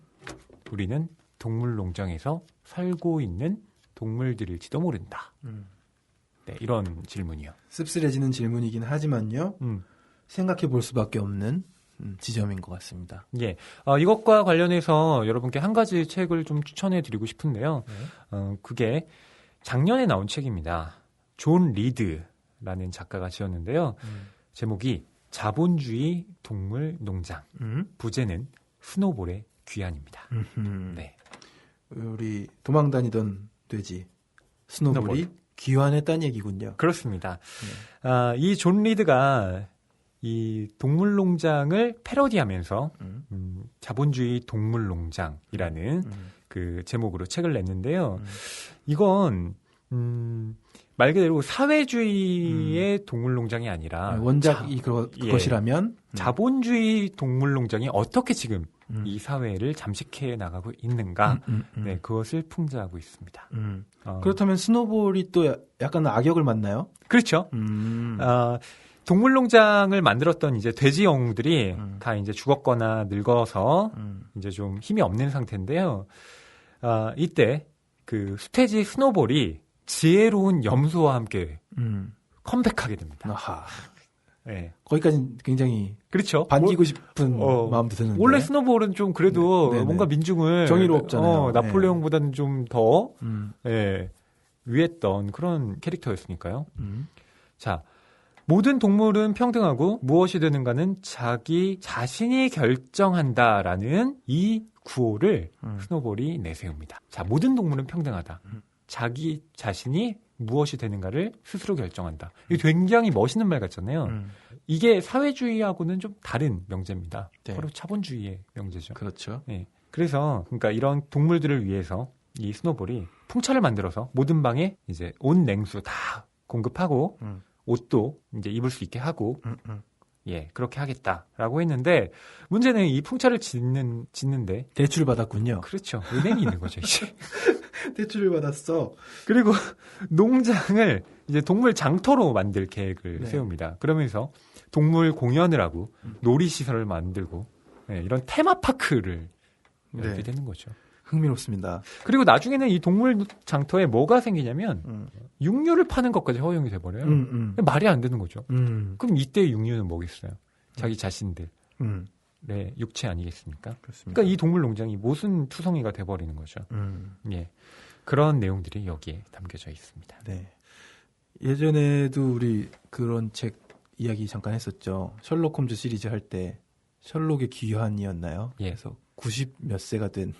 우리는 동물농장에서 살고 있는 동물들일지도 모른다. 네, 이런 질문이요. 씁쓸해지는 질문이긴 하지만요. 생각해 볼 수밖에 없는 지점인 것 같습니다. 예, 이것과 관련해서 여러분께 한 가지 책을 좀 추천해 드리고 싶은데요. 그게 작년에 나온 책입니다. 존 리드라는 작가가 지었는데요. 제목이 자본주의 동물 농장. 부제는 스노볼의 귀환입니다. 네. 우리 도망다니던 돼지 스노볼이 귀환했다는 얘기군요. 그렇습니다. 이 존 리드가 이 동물농장을 패러디하면서 자본주의 동물농장이라는 그 제목으로 책을 냈는데요. 이건 말 그대로 사회주의의 동물농장이 아니라 원작이 그것이라면 자본주의 동물농장이 어떻게 지금 이 사회를 잠식해 나가고 있는가, 네, 그것을 풍자하고 있습니다. 그렇다면 스노볼이 또 약간 악역을 맡나요? 그렇죠. 동물농장을 만들었던 이제 돼지 영웅들이 다 이제 죽었거나 늙어서 이제 좀 힘이 없는 상태인데요. 이때 그 수태지 스노볼이 지혜로운 염소와 함께 컴백하게 됩니다. 아하. 네. 거기까지 굉장히 그렇죠. 반기고 싶은 마음도 드는데. 원래 스노볼은 좀 그래도 뭔가 민중을 정의롭잖아요. 나폴레옹보다는 좀 더 위했던 그런 캐릭터였으니까요. 자, 모든 동물은 평등하고 무엇이 되는가는 자기 자신이 결정한다라는 이 구호를 스노볼이 내세웁니다. 자, 모든 동물은 평등하다. 자기 자신이 무엇이 되는가를 스스로 결정한다. 이게 굉장히 멋있는 말 같잖아요. 이게 사회주의하고는 좀 다른 명제입니다. 네. 바로 자본주의의 명제죠. 그렇죠. 네. 그래서 그러니까 이런 동물들을 위해서 이 스노볼이 풍차를 만들어서 모든 방에 이제 온 냉수 다 공급하고 옷도 이제 입을 수 있게 하고 예, 그렇게 하겠다라고 했는데 문제는 이 풍차를 짓는데 대출을 받았군요. 그렇죠. 은행이 있는 거죠, 이제. 대출을 받았어. 그리고 농장을 이제 동물 장터로 만들 계획을 세웁니다. 그러면서 동물 공연을 하고 놀이시설을 만들고 이런 테마파크를 열게 되는 거죠. 흥미롭습니다. 그리고 나중에는 이 동물 장터에 뭐가 생기냐면 육류를 파는 것까지 허용이 돼버려요. 말이 안 되는 거죠. 그럼 이때 육류는 뭐겠어요? 자기 자신들의 육체 아니겠습니까? 그렇습니다. 그러니까 이 동물 농장이 모순 투성이가 돼버리는 거죠. 예, 그런 내용들이 여기에 담겨져 있습니다. 네. 예전에도 우리 그런 책 이야기 잠깐 했었죠. 셜록 홈즈 시리즈 할 때 셜록의 귀환이었나요? 예. 그래서 90 몇 세가 된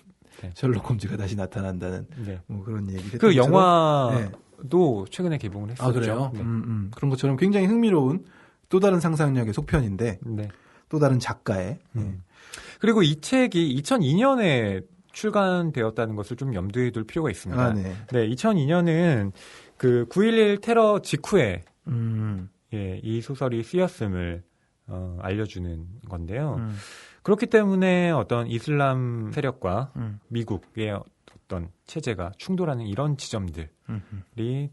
셜록 홈즈가 다시 나타난다는 뭐 그런 얘기. 그 영화도 최근에 개봉을 했었죠. 아, 그래요? 네. 그런 것처럼 굉장히 흥미로운 또 다른 상상력의 속편인데 또 다른 작가의. 그리고 이 책이 2002년에 출간되었다는 것을 좀 염두에 둘 필요가 있습니다. 네, 2002년은 그 9.11 테러 직후에 이 소설이 쓰였음을 알려주는 건데요. 그렇기 때문에 어떤 이슬람 세력과 미국의 어떤 체제가 충돌하는 이런 지점들이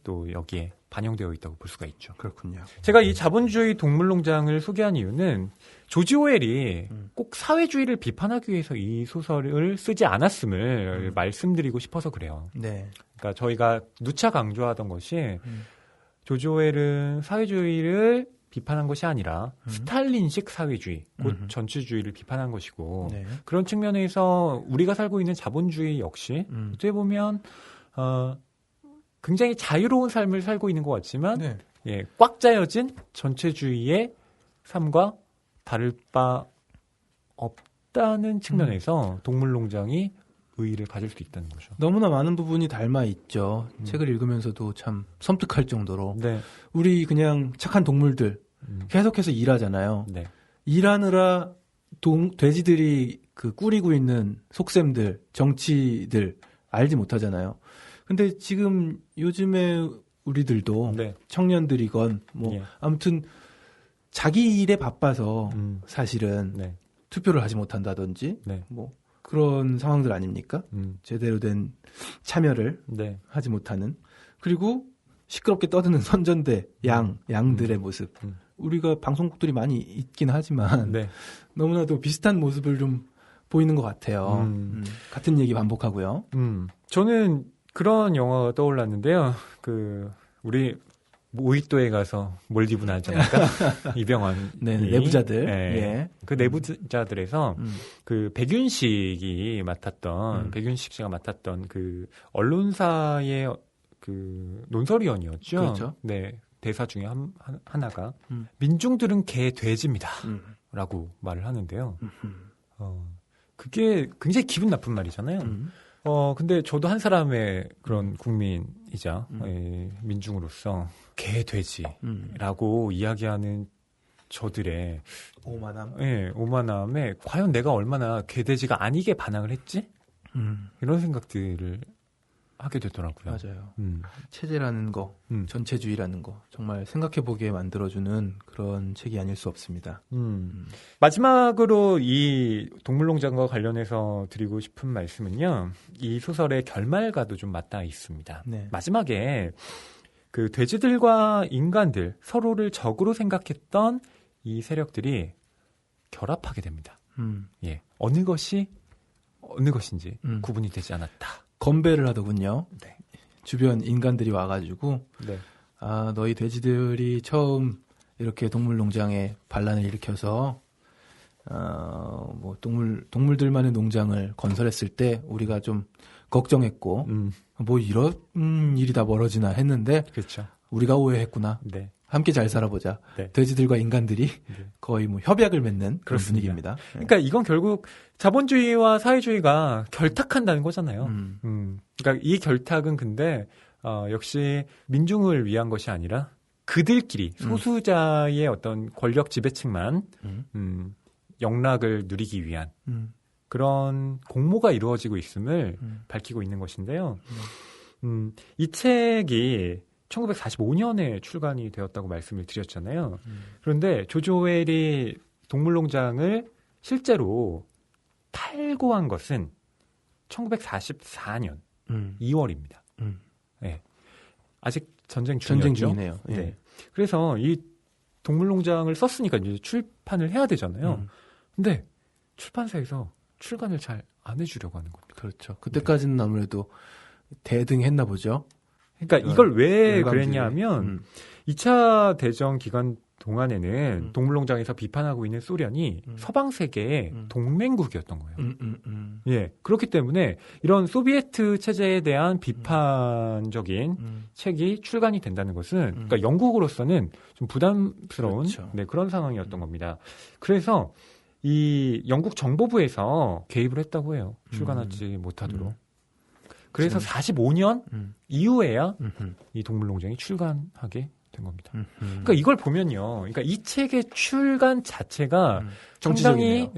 또 여기에 반영되어 있다고 볼 수가 있죠. 그렇군요. 제가 이 자본주의 동물농장을 소개한 이유는 조지 오웰이 꼭 사회주의를 비판하기 위해서 이 소설을 쓰지 않았음을 말씀드리고 싶어서 그래요. 네. 그러니까 저희가 누차 강조하던 것이 조지 오웰은 사회주의를 비판한 것이 아니라 스탈린식 사회주의, 곧 전체주의를 비판한 것이고 그런 측면에서 우리가 살고 있는 자본주의 역시 어떻게 보면 굉장히 자유로운 삶을 살고 있는 것 같지만 네. 예, 꽉 짜여진 전체주의의 삶과 다를 바 없다는 측면에서 동물농장이 의의를 가질 수 있다는 거죠. 너무나 많은 부분이 닮아 있죠. 책을 읽으면서도 참 섬뜩할 정도로. 네. 우리 그냥 착한 동물들 계속해서 일하잖아요. 네. 일하느라 돼지들이 그 꾸리고 있는 속셈들, 정치들 알지 못하잖아요. 근데 지금 요즘에 우리들도 네. 청년들이건 뭐 예. 아무튼 자기 일에 바빠서 사실은 네. 투표를 하지 못한다든지 네. 뭐 그런 상황들 아닙니까? 제대로 된 참여를 네. 하지 못하는. 그리고 시끄럽게 떠드는 선전대 양들의 모습. 우리가 방송국들이 많이 있긴 하지만 네. 너무나도 비슷한 모습을 좀 보이는 것 같아요. 같은 얘기 반복하고요. 저는 그런 영화가 떠올랐는데요. 우리 모히또에 가서 몰디브 나지 않을까? 이병헌. 네, 내부자들. 네. 예. 그 내부자들에서 백윤식 씨가 맡았던 그 언론사의 그 논설위원이었죠. 그렇죠. 네. 대사 중에 하나가 민중들은 개 돼지입니다. 라고 말을 하는데요. 그게 굉장히 기분 나쁜 말이잖아요. 근데 저도 한 사람의 그런 국민이자 민중으로서 개 돼지라고 이야기하는 저들의 오만함에 과연 내가 얼마나 개 돼지가 아니게 반항을 했지? 이런 생각들을 하게 되더라고요. 맞아요. 체제라는 거, 전체주의라는 거 정말 생각해보게 만들어주는 그런 책이 아닐 수 없습니다. 마지막으로 이 동물농장과 관련해서 드리고 싶은 말씀은요. 이 소설의 결말과도 좀 맞닿아 있습니다. 네. 마지막에 그 돼지들과 인간들 서로를 적으로 생각했던 이 세력들이 결합하게 됩니다. 예, 어느 것인지 구분이 되지 않았다. 건배를 하더군요. 네. 주변 인간들이 와가지고 네. 너희 돼지들이 처음 이렇게 동물농장에 반란을 일으켜서 뭐 동물들만의 농장을 건설했을 때 우리가 좀 걱정했고 뭐 이런 일이 다 벌어지나 했는데 그렇죠. 우리가 오해했구나. 네. 함께 잘 살아보자. 네. 돼지들과 인간들이 거의 뭐 협약을 맺는 그런 그렇습니다. 분위기입니다. 그러니까 이건 결국 자본주의와 사회주의가 결탁한다는 거잖아요. 그러니까 이 결탁은 근데 역시 민중을 위한 것이 아니라 그들끼리 소수자의 어떤 권력 지배층만 영락을 누리기 위한 그런 공모가 이루어지고 있음을 밝히고 있는 것인데요. 이 책이 1945년에 출간이 되었다고 말씀을 드렸잖아요. 그런데 조지 오웰이 동물농장을 실제로 탈고한 것은 1944년 2월입니다. 네. 아직 전쟁 중이네요. 예. 네. 그래서 이 동물농장을 썼으니까 이제 출판을 해야 되잖아요. 근데 출판사에서 출간을 잘 안 해주려고 하는 겁니다. 그렇죠. 그때까지는 아무래도 대등했나 보죠. 그러니까 이걸 왜 그랬냐면 2차 대전 기간 동안에는 동물농장에서 비판하고 있는 소련이 서방 세계의 동맹국이었던 거예요. 예, 그렇기 때문에 이런 소비에트 체제에 대한 비판적인 책이 출간이 된다는 것은 그러니까 영국으로서는 좀 부담스러운 그렇죠. 네, 그런 상황이었던 겁니다. 그래서 이 영국 정보부에서 개입을 했다고 해요. 출간하지 못하도록. 그래서 45년 이후에야 이 동물농장이 출간하게 된 겁니다. 그러니까 이걸 보면요. 그러니까 이 책의 출간 자체가 상당히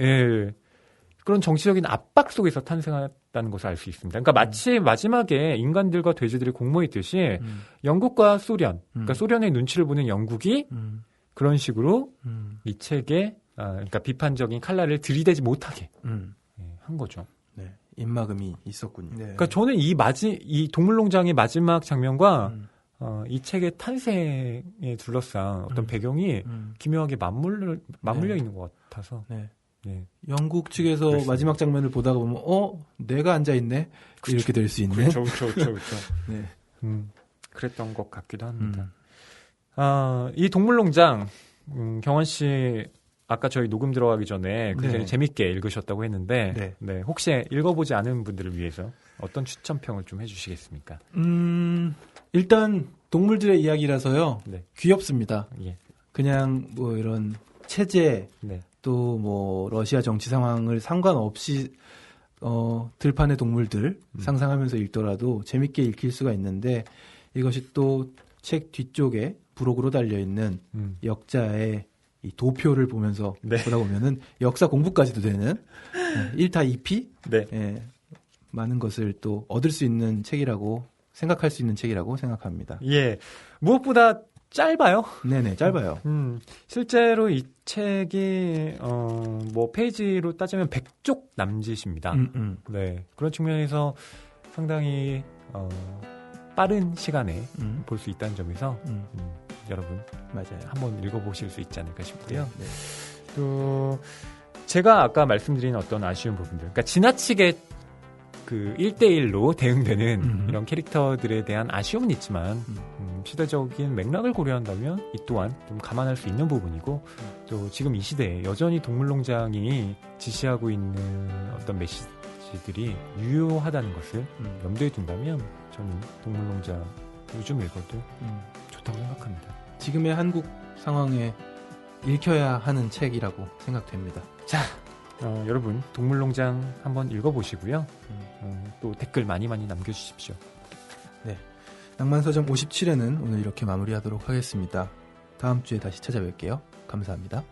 그런 정치적인 압박 속에서 탄생했다는 것을 알 수 있습니다. 그러니까 마치 마지막에 인간들과 돼지들이 공모했듯이 영국과 소련, 그러니까 소련의 눈치를 보는 영국이 그런 식으로 이 책에 그러니까 비판적인 칼날을 들이대지 못하게 한 거죠. 네, 입막음이 있었군요. 네. 그러니까 저는 이 동물농장의 마지막 장면과 이 책의 탄생에 둘러싼 어떤 배경이 기묘하게 맞물려 있는 것 같아서. 네. 네. 영국 측에서 그렇습니다. 마지막 장면을 보다가 보면 내가 앉아 있네 이렇게 될 수 있는. 그렇죠. 네. 그랬던 것 같기도 합니다. 이 동물농장 경원 씨 아까 저희 녹음 들어가기 전에 굉장히 네. 재밌게 읽으셨다고 했는데 네. 네, 혹시 읽어보지 않은 분들을 위해서 어떤 추천평을 좀 해주시겠습니까? 일단 동물들의 이야기라서요. 네. 귀엽습니다. 예. 그냥 뭐 이런 체제 네. 또 뭐 러시아 정치 상황을 상관없이 들판의 동물들 상상하면서 읽더라도 재밌게 읽힐 수가 있는데 이것이 또 책 뒤쪽에 부록으로 달려 있는 역자의 이 도표를 보면서 네. 보다 보면은 역사 공부까지도 되는 1타 2피 네. 예, 많은 것을 또 얻을 수 있는 책이라고 생각할 수 있는 책이라고 생각합니다. 예. 무엇보다 짧아요. 네네, 짧아요. 실제로 이 책이 뭐 페이지로 따지면 100쪽 남짓입니다. 네. 그런 측면에서 상당히 빠른 시간에 볼 수 있다는 점에서 여러분 맞아요. 한번 읽어보실 수 있지 않을까 싶고요. 네. 또 제가 아까 말씀드린 어떤 아쉬운 부분들, 그러니까 지나치게 그 1대1로 대응되는 이런 캐릭터들에 대한 아쉬움은 있지만 시대적인 맥락을 고려한다면 이 또한 좀 감안할 수 있는 부분이고 또 지금 이 시대에 여전히 동물농장이 지시하고 있는 어떤 메시지들이 유효하다는 것을 염두에 둔다면 저는 동물농장 요즘 읽어도 좋다고 생각합니다. 지금의 한국 상황에 읽혀야 하는 책이라고 생각됩니다. 자, 여러분 동물농장 한번 읽어보시고요. 또 댓글 많이 남겨주십시오. 네, 낭만서점 57회는 오늘 이렇게 마무리하도록 하겠습니다. 다음 주에 다시 찾아뵐게요. 감사합니다.